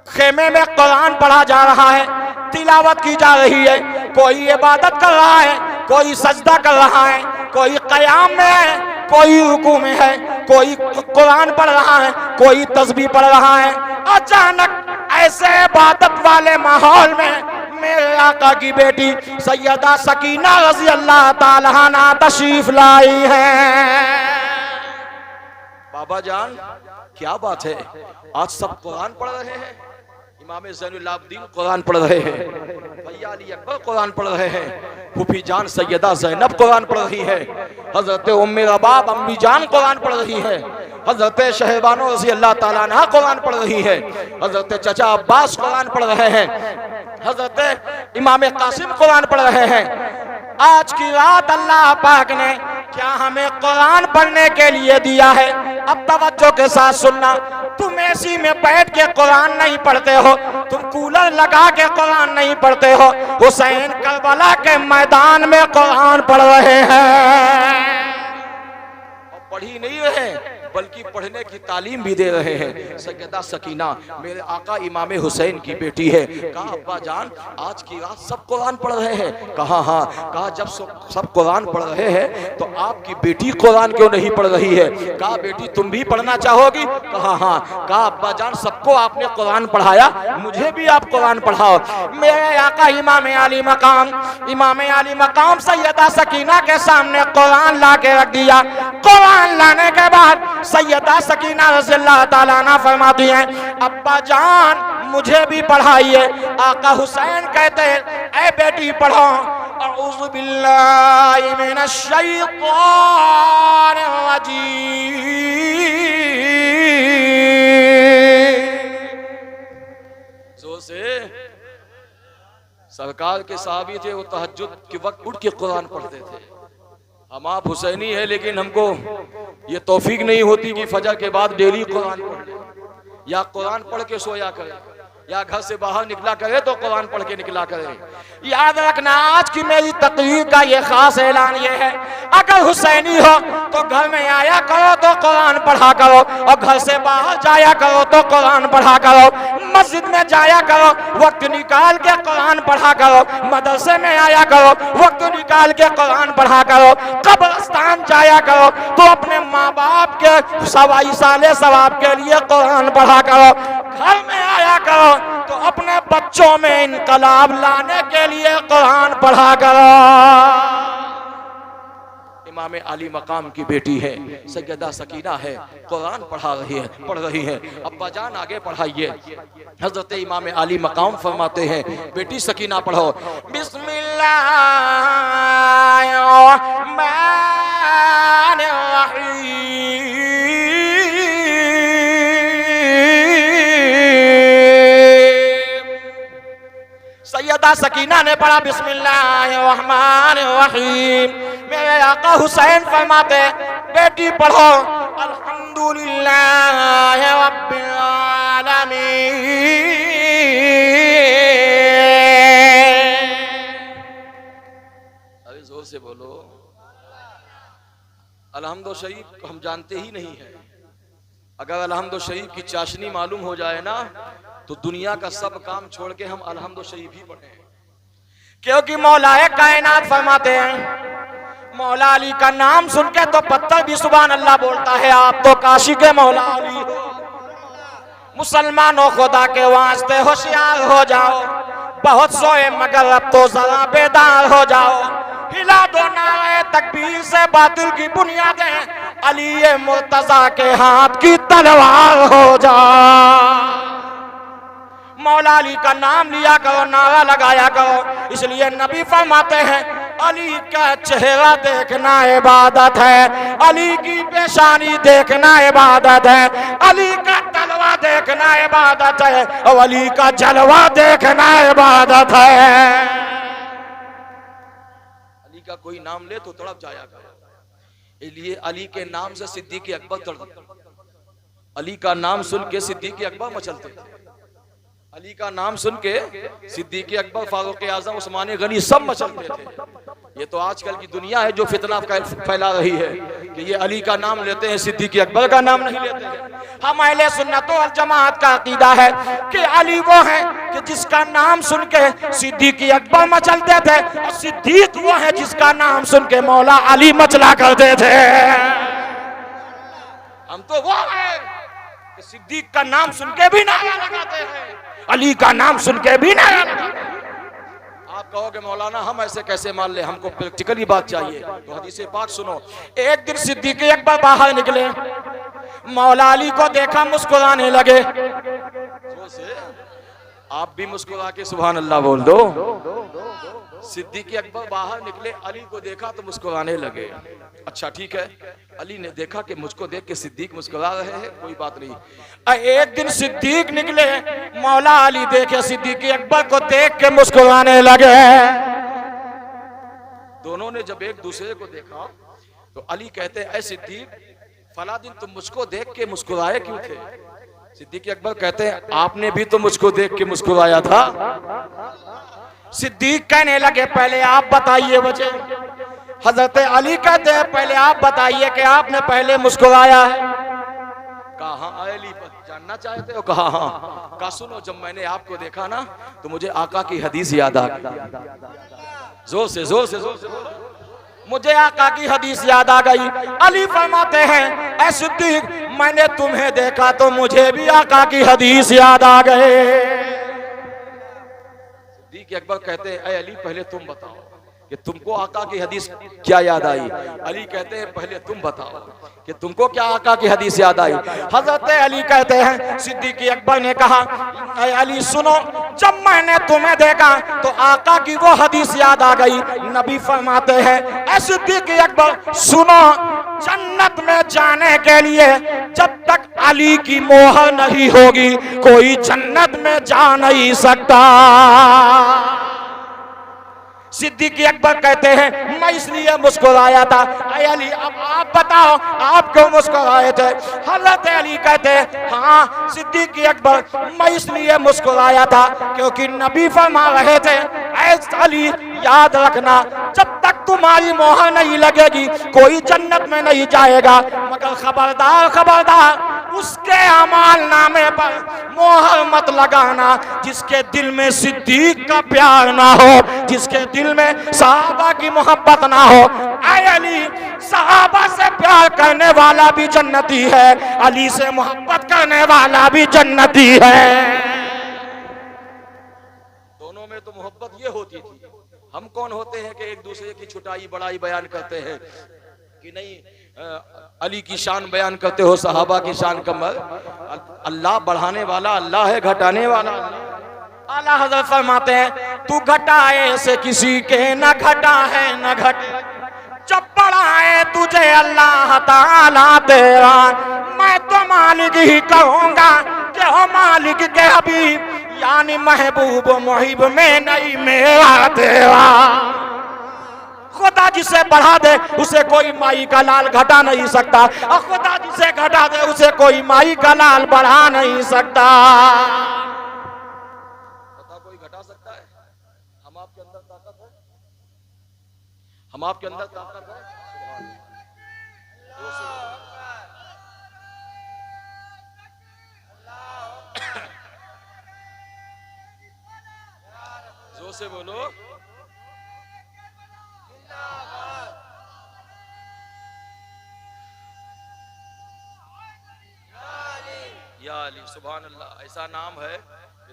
खेमे में कुरान पढ़ा जा रहा है, तिलावत की जा रही है। कोई इबादत कर रहा है, कोई सजदा कर रहा है, कोई क़याम में है, कोई रुकू में है, कोई कुरान पढ़ रहा है, कोई तस्बीह पढ़ रहा है। अचानक ऐसे इबादत वाले माहौल में मेरे आका की बेटी सैयदा सकीना रज़ी अल्लाह ताला अन्हा तशरीफ लाई है। बाबा जान क्या बात है, आज सब कुरान पढ़ रहे हैं। इमाम ज़ैनुल आबिदीन कुरान पढ़ रहे हैं, भैया अली अकबर कुरान पढ़ रहे हैं, फूफी जान सैयदा ज़ैनब कुरान पढ़ रही है, हजरत उम्मे रबाब अम्मी जान कुरान पढ़ रही है, हजरत शहबानो रज़ी अल्लाह ताला अन्हा कुरान पढ़ रही है, हजरत चचा अब्बास कुरान पढ़ रहे हैं, हजरत इमाम कासिम कुरान पढ़ रहे हैं। आज की रात अल्लाह पाक ने क्या हमें कुरान पढ़ने के लिए दिया है। अब तवज्जो के साथ सुनना, तुम एसी में बैठ के कुरान नहीं पढ़ते हो, तुम कूलर लगा के कुरान नहीं पढ़ते हो, हुसैन करबला के मैदान में कुरान पढ़ रहे हैं। पढ़ ही नहीं रहे बल्कि पढ़ने की तालीम भी दे रहे हैं। सैयदा सकीना मेरे आका इमाम हुसैन की बेटी है। कहा अब्बा जान आज की रात सब कुरान पढ़ रहे हैं। कहा हाँ। कहा जब सब कुरान पढ़ रहे हैं तो आपकी बेटी कुरान क्यों नहीं पढ़ रही है। कहा बेटी तुम भी पढ़ना चाहोगी। कहा हाँ। कहा अब्बा जान सबको आपने कुरान पढ़ाया, मुझे भी आप कुरान पढ़ाओ। मेरे आका इमाम अली मकाम सैयदा सकीना के सामने कुरान ला के रख दिया। कुरान लाने के बाद सैयदा सकीना रज़ियल्लाहु ताला अन्हा फरमाती हैं अब्बा जान मुझे भी पढ़ाइए। आका हुसैन कहते हैं ऐ बेटी पढ़ो। अऊज़ु बिल्लाहि मिनश शैतानिर रजीम। जोर से। सरकार के साहबी थे, वो तहज्जुद के वक्त उठ के कुरान पढ़ते थे। हम आप हुसैनी है लेकिन हमको ये तौफीक नहीं होती कि फजर के बाद डेली कुरान पढ़ ले, या कुरान पढ़ के सोया करे, या घर से बाहर निकला करे तो कुरान पढ़ के निकला करे। याद रखना आज की मेरी तकरीर का ये खास ऐलान ये है, अगर हुसैनी हो तो घर में आया करो तो कुरान पढ़ा करो, और घर से बाहर जाया करो तो कुरान पढ़ा करो, मस्जिद में जाया करो वक्त निकाल के कुरान पढ़ा करो, मदरसे में आया करो वक्त निकाल के कुरान पढ़ा करो, कब्रिस्तान जाया करो तो अपने माँ बाप के सवाई साले सवाब के लिए कुरान पढ़ा करो, घर में आया करो तो अपने बच्चों में इनकलाब लाने के लिए कुरान पढ़ा करो। इमाम अली मकाम की बेटी है, सैयदा सकीना है, कुरान पढ़ रही है। अब्बा जान आगे पढ़ाइए। हजरत इमाम अली मकाम फरमाते हैं बेटी सकीना पढ़ो। सैयदा सकीना ने पढ़ा बिस्मिल्लाहिर्रहमानिर्रहीम। मेरे आका हुसैन फरमाते बेटी पढ़ो अल्हम्दुलिल्लाहि रब्बिल आलमीन। अरे जोर से बोलो। अलहम्दो शरीफ हम जानते ही नहीं है। अगर अलहम्दो शरीफ की चाशनी मालूम हो जाए ना तो दुनिया का सब काम छोड़ के हम अलहम्दो शरीफ ही पढ़े, क्योंकि मौलाए कायनात फरमाते हैं मौला अली का नाम सुन के तो पत्थर भी सुभान अल्लाह बोलता है। आप तो काशी के मौला अली हो। मुसलमानों खुदा के वास्ते होशियार हो जाओ। बहुत सोए मगर अब तो जरा बेदार हो जाओ, हिला दो नारे तकबीर से बातिल की बुनियादें, अली ये मुर्तजा के हाथ की तलवार हो जाओ। मौला अली का नाम लिया करो, नारा लगाया करो। इसलिए नबी फरमाते हैं अली का चेहरा देखना इबादत है, अली की पेशानी देखना इबादत है, अली का तलवा देखना इबादत है, और अली का जलवा देखना इबादत है। अली का कोई नाम ले तो तड़प जाया कर। इसलिए अली के नाम से सिद्दीक अकबर तड़प, अली का नाम सुन के सिद्दीक अकबर मचलते थे। अली का नाम सुन के सिद्दीक अकबर, फारूक आजम, उस्मान गनी सब मचलते थे। ये तो आजकल की दुनिया है जो फितना फैला रही है कि ये अली का नाम लेते हैं, सिद्दीक अकबर का नाम नहीं लेते हैं। हम अहले सुन्नत वल जमात का अकीदा है कि अली वो है कि जिसका नाम सुन के सिद्दीक अकबर मचलते थे, और सिद्दीक वो है जिसका नाम सुन के मौला अली मचला करते थे। हम तो वो है कि सिद्दीक का नाम सुन के भी नारा लगाते हैं, अली का नाम सुन के भी नारा लगाते हैं। आप कहोगे मौलाना हम ऐसे कैसे मान ले, हमको प्रैक्टिकली बात चाहिए, तो हदीस पाक सुनो। एक दिन सिद्दीक अकबर बाहर निकले, मौला अली को देखा, मुस्कुराने लगे। आप भी मुस्कुरा के सुभान अल्लाह बोल दो। सिद्दीक अकबर बाहर निकले, अली को देखा तो मुस्कुराने लगे। अच्छा ठीक है, अली ने देखा कि मुझको देख के सिद्दीक मुस्कुरा रहे हैं, कोई बात नहीं। एक दिन सिद्दीक निकले, मौला अली देखे सिद्दीक अकबर को देख के मुस्कुराने लगे। दोनों ने जब एक दूसरे को देखा तो अली कहते हैं, ऐ सिद्दीक, फला दिन तुम मुझको देख के मुस्कुराए क्यों थे? सिद्दीक अकबर कहते हैं, आपने भी तो मुझको देख के मुस्कुराया था। सिद्दीक कहने लगे, पहले आप बताइए वजह। हजरत अली कहते हैं, पहले आप बताइए कि आपने पहले मुस्कुराया है। कहा अली जानना चाहते हो? कहा हाँ। कहा सुनो, जब मैंने आपको देखा ना तो मुझे आका की हदीस याद आ गई। जोर से जोर से जोर से बोलो। मुझे आका की हदीस याद आ गई। अली फरमाते हैं, ऐ सिद्दीक, मैंने तुम्हें देखा तो मुझे भी आका की हदीस याद आ गए। सिद्दीक अकबर कहते हैं, ऐ अली, पहले तुम बताओ कि तुमको आका की हदीस क्या याद आई? अली कहते हैं, पहले तुम बताओ कि तुमको क्या आका की हदीस याद आई? हजरत अली कहते हैं, सिद्दीक अकबर ने कहा, ऐ अली सुनो, जब मैंने तुम्हें देखा तो आका की वो हदीस याद आ गई। नबी फरमाते हैं, ऐ सिद्दीक अकबर सुनो, जन्नत में जाने के लिए जब तक अली की मोहर नहीं होगी कोई जन्नत में जा नहीं सकता। सिद्दीक अकबर कहते हैं, मैं इसलिए मुस्कुराया था। अली, अब आप बताओ आप क्यों मुस्कुराए थे? हजरत अली कहते हैं, हाँ सिद्दीक अकबर, मैं इसलिए मुस्कुराया था क्योंकि नबी फरमा रहे थे, ऐ अली याद रखना, जब तक तुम्हारी मोहर नहीं लगेगी कोई जन्नत में नहीं जाएगा, मगर खबरदार खबरदार उसके अमाल नामे पर मोहर मत लगाना जिसके दिल में सिद्दीक का प्यार ना हो, जिसके दिल में सहाबा की मोहब्बत ना हो। ऐ अली, सहाबा से प्यार करने वाला भी जन्नती है, अली से मोहब्बत करने वाला भी जन्नती है। दोनों में तो मोहब्बत ये होती थी। हम कौन होते हैं कि एक दूसरे की छुटाई बड़ाई बयान करते हैं कि नहीं अली की शान बयान करते हो, सहाबा की शान कम। अल्लाह बढ़ाने वाला अल्लाह है, घटाने वाला। आला हज़रत फरमाते हैं, तू घटाए से किसी के न घटा है न घटे, जब बढ़ाए तुझे अल्लाह ताला तेरा, मैं तो मालिक ही कहूँगा कि हो मालिक के हबीब, यानी महबूब मुहिब में नहीं मेरा तेरा। खुदा जिसे बढ़ा दे उसे कोई माई का लाल घटा नहीं सकता, और खुदा जिसे घटा दे उसे कोई माई का लाल बढ़ा नहीं सकता। पता कोई घटा सकता है? हम आपके अंदर ताकत है, हम आपके अंदर ताकत है। जोर से बोलो। या अली, सुभान अल्लाह। ऐसा नाम है कि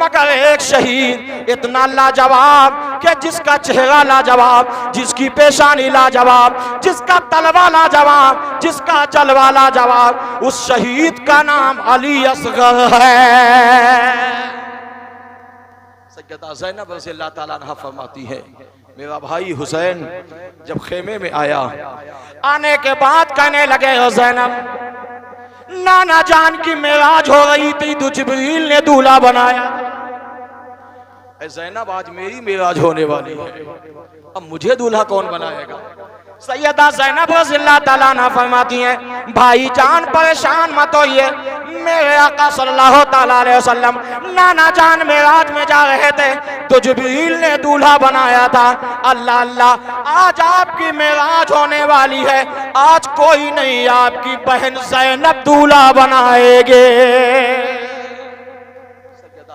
मगर एक शहीद इतना लाजवाब कि जिसका चेहरा लाजवाब, जिसकी पेशानी लाजवाब, जिसका तलवा लाजवाब, जिसका जलवा लाजवाब, उस शहीद का नाम अली असगर है। सैयदा ज़ैनब रज़ियल्लाहु ताला अन्हा फरमाती है, मेरा भाई हुसैन जब खेमे में आया, आने के बाद कहने लगे, हो ज़ैनब, नाना जान की मेराज हो रही थी तो जिब्रील ने दूल्हा बनाया। ज़ैनब आज मेरी मेराज होने वाली है, अब मुझे दूल्हा कौन बनाएगा? सैयदा ज़ैनब रज़ियल्लाहु ताला अन्हा फरमाती हैं, भाईजान परेशान मत होइए, मेरे आका सल्लल्लाहु ताला अलैहि वसल्लम नाना जान मेराज में जा रहे थे तो जिब्रील ने दूल्हा बनाया था। अल्लाह अल्लाह, आज आपकी मेराज होने वाली है, आज कोई नहीं, आपकी बहन ज़ैनब दूल्हा बनाएगे।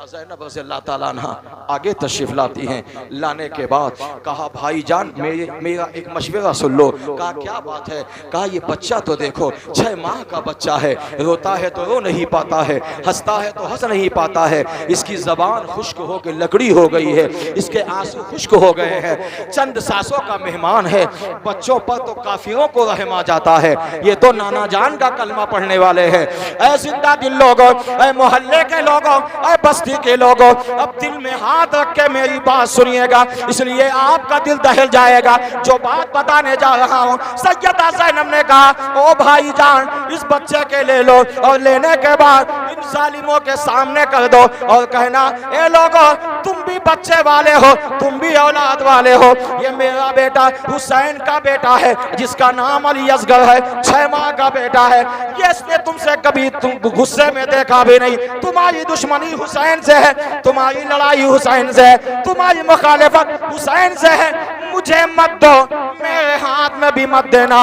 ज़ैनब रज़ियल्लाहु ताला अन्हा आगे तशरीफ लाती हैं। लाने के बाद कहा, भाईजान मेरा एक मशवरा सुन लो। कहा, क्या बात है? कहा, ये बच्चा तो देखो 6 माह का बच्चा है, रोता है तो रो नहीं पाता है, हंसता है तो हंस नहीं पाता है, इसकी ज़बान खुश्क हो के लकड़ी हो गई है, इसके आंसू खुश्क हो गए हैं, चंद सांसों का मेहमान है, बच्चों पर तो काफिरों को रहम आ जाता है, ये तो नाना जान का कलमा पढ़ने वाले हैं। ऐ जिंदा दिल लोगों, ऐ मोहल्ले के लोगों, ऐ बस्ती के लोगों, अब दिल में हाथ रख के मेरी बात सुनिएगा, इसलिए आपका दिल दहल जाएगा जो बात बताने जा रहा हूँ। सैयदा ज़ैनब ने कहा, ओ भाईजान, इस बच्चे के ले लो और लेने के बाद इन जालिमों के सामने कर दो और कहना, ए लोगों, तुम भी बच्चे वाले हो, तुम भी औलाद वाले हो, ये मेरा बेटा हुसैन का बेटा है जिसका नाम अली असगर है, 6 माह का बेटा है, ये इसने तुमसे कभी तुम गुस्से में देखा भी नहीं, तुम्हारी दुश्मनी हुसैन से है, तुम्हारी लड़ाई हुसैन से है, तुम्हारी मुखालिफत हुसैन से है, मुझे मत दो, मेरे हाथ में भी मत देना।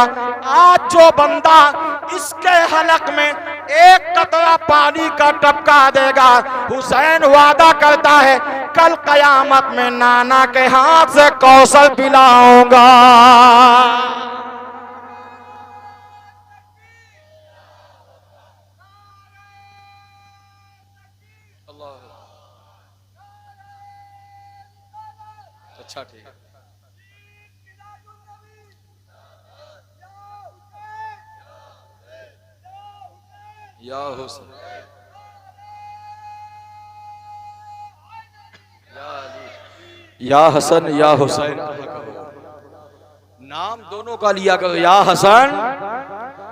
आज जो बंदा इसके हलक में एक कतरा पानी का टपका देगा, हुसैन वादा करता है कल कयामत में नाना के हाथ से कौसर पिलाऊंगा। अच्छा, ठीक है। या हुसैन, या हसन, या हुसैन, नाम दोनों का लिया करो, या हसन,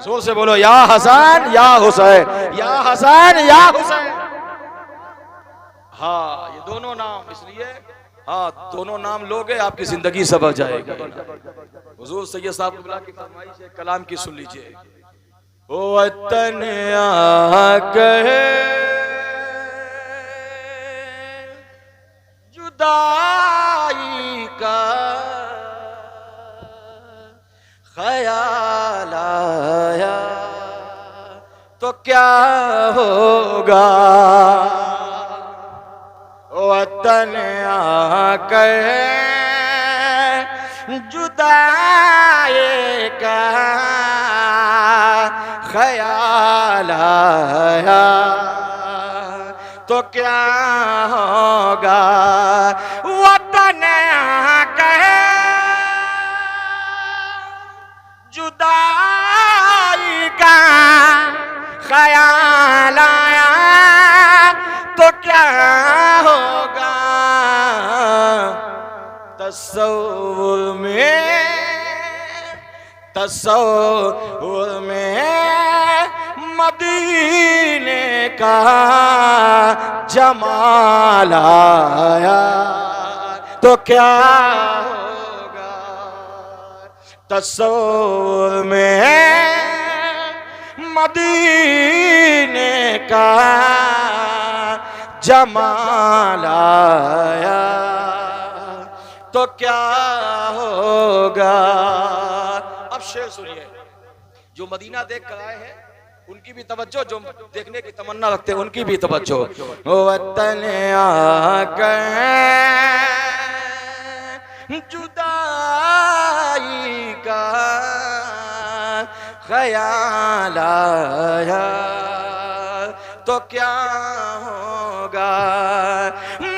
जोर से बोलो, या हसन या हुसैन, या हसन या हुसैन। हाँ, ये दोनों नाम इसलिए, हाँ, दोनों नाम लोगे आपकी जिंदगी सवर जाएगी। हुजूर सैयद साहब की फरमाइश है, कलाम की सुन लीजिए। ओ वतन आके जुदाई का ख्याल आया तो क्या होगा, वतन आकर जुदाई का ख्याल आया तो क्या होगा, वतन आकर जुदाई का ख्याल आया तो क्या होगा, तस्सवुर में मदीने का जमाल आया तो क्या होगा, तस्सवुर में मदीने का जमाल आया तो क्या होगा। अब शेर सुनिए, जो मदीना देख कर आए हैं उनकी भी तवज्जो, जो देखने की तमन्ना रखते हैं उनकी भी तवज्जो। वतन आकर जुदाई का ख्याल आया तो क्या होगा,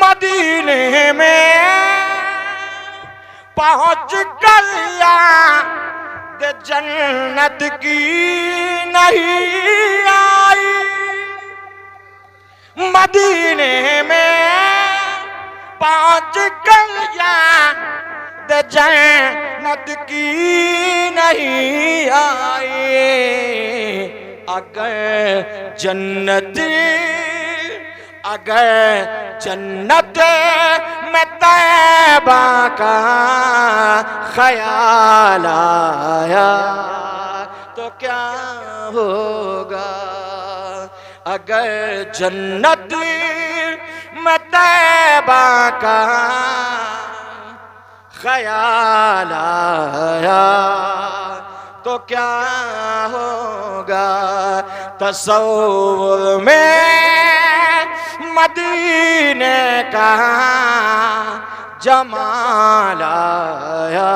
मदीने में पहुंच कर याद जन्नत की नहीं आई। मदीने में पहुंच कर याद जन्नत की नहीं आई। अगर जन्नत में तैबा का ख्याल आया तो क्या होगा। अगर जन्नत में तैबा का ख्याल आया तो क्या होगा। तसव्वुर में मदीने का जमाल आया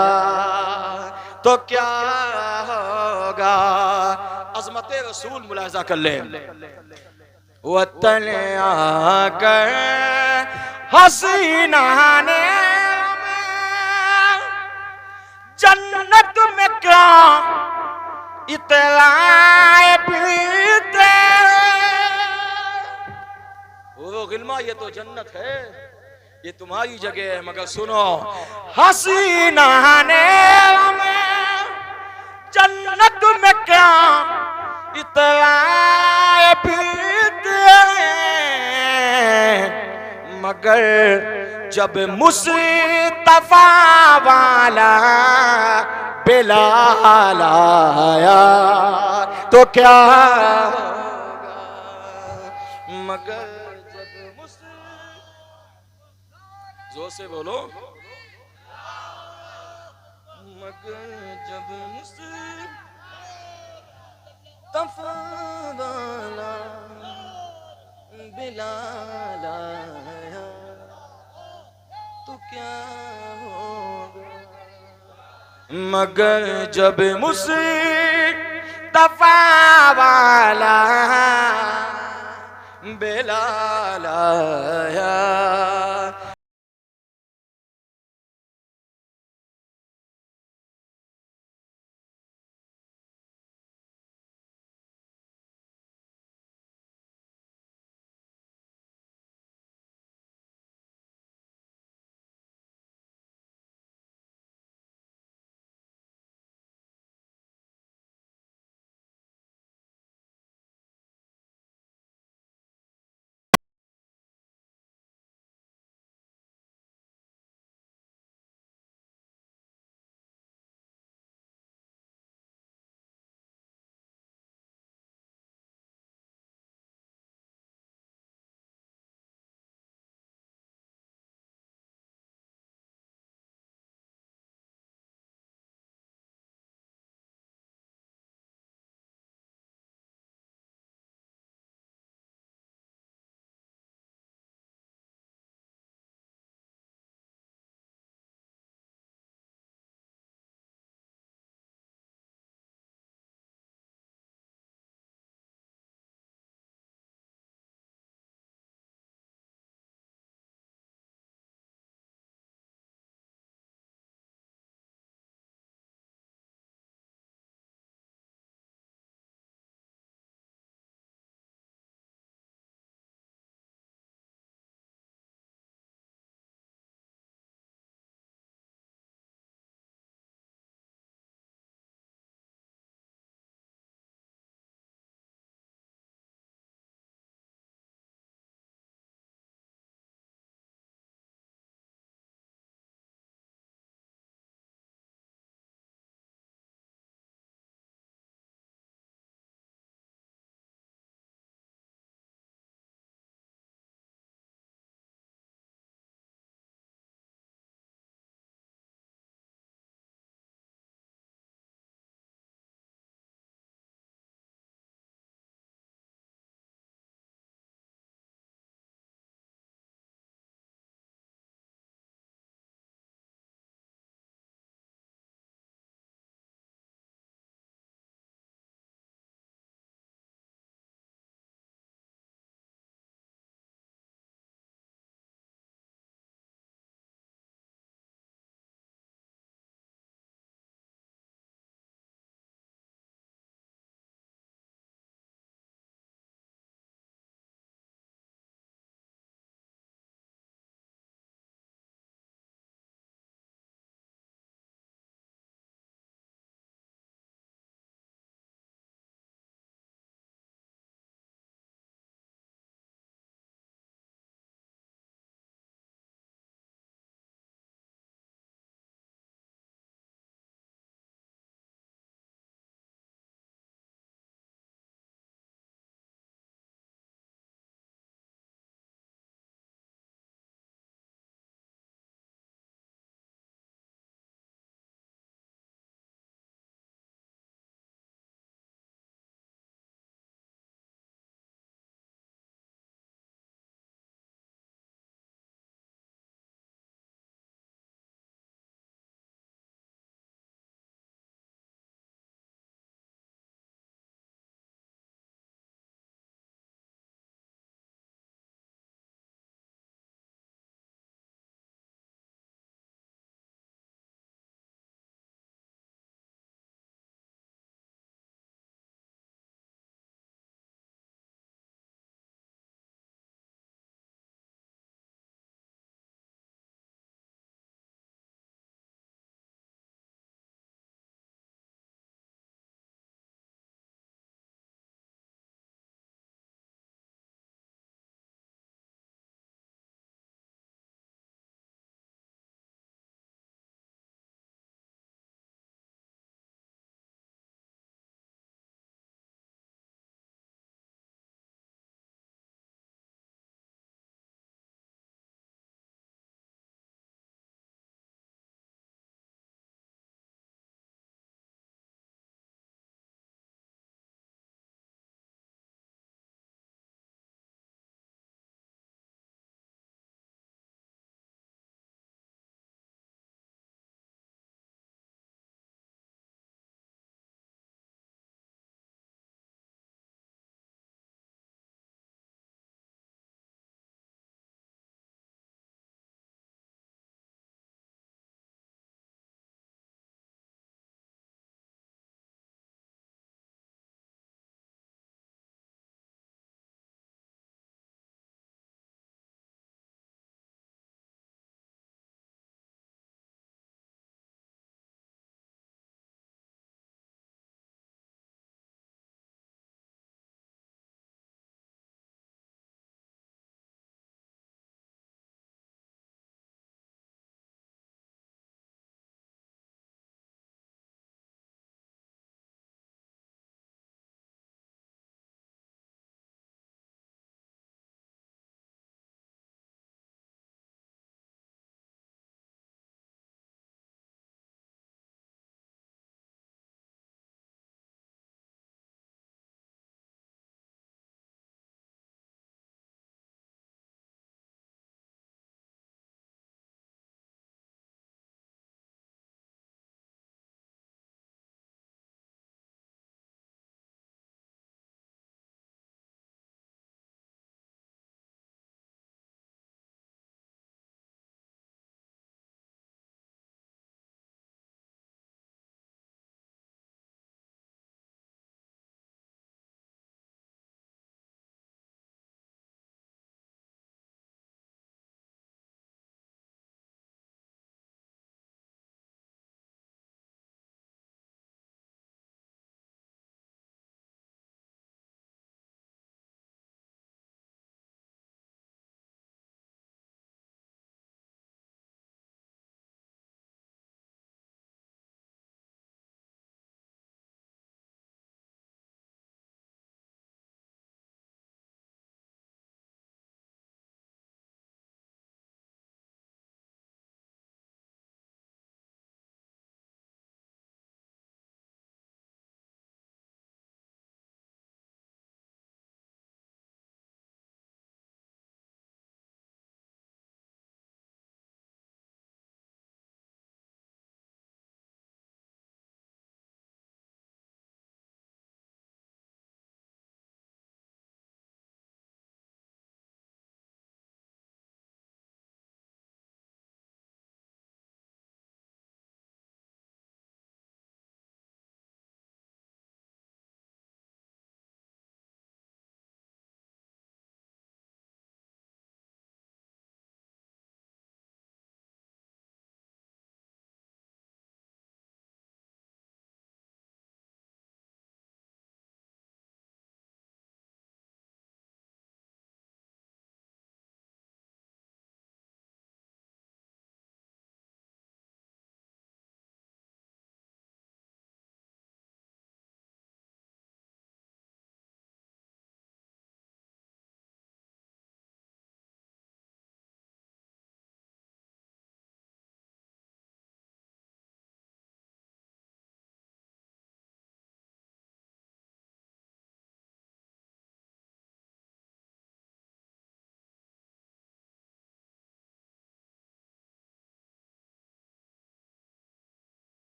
तो क्या होगा। अज़मत रसूल मुलाहिज़ा कर ले। वतन आकर हसीना ने जन्नत में क्या इतलाए पीते। वो गिल्मा ये तो जन्नत है, ये तुम्हारी जगह है, मगर सुनो हसीना ने जन्नत में क्या इतलाए पीते। मगर जब मुस्तफा वाला बिलाल आया तो क्या होगा। मगर जब जोर से बोलो। मगर जब मुस्तफा वाला बिलाल आया तो क्या होगा। मगर जब मुस्तफा वाला बिलाल आया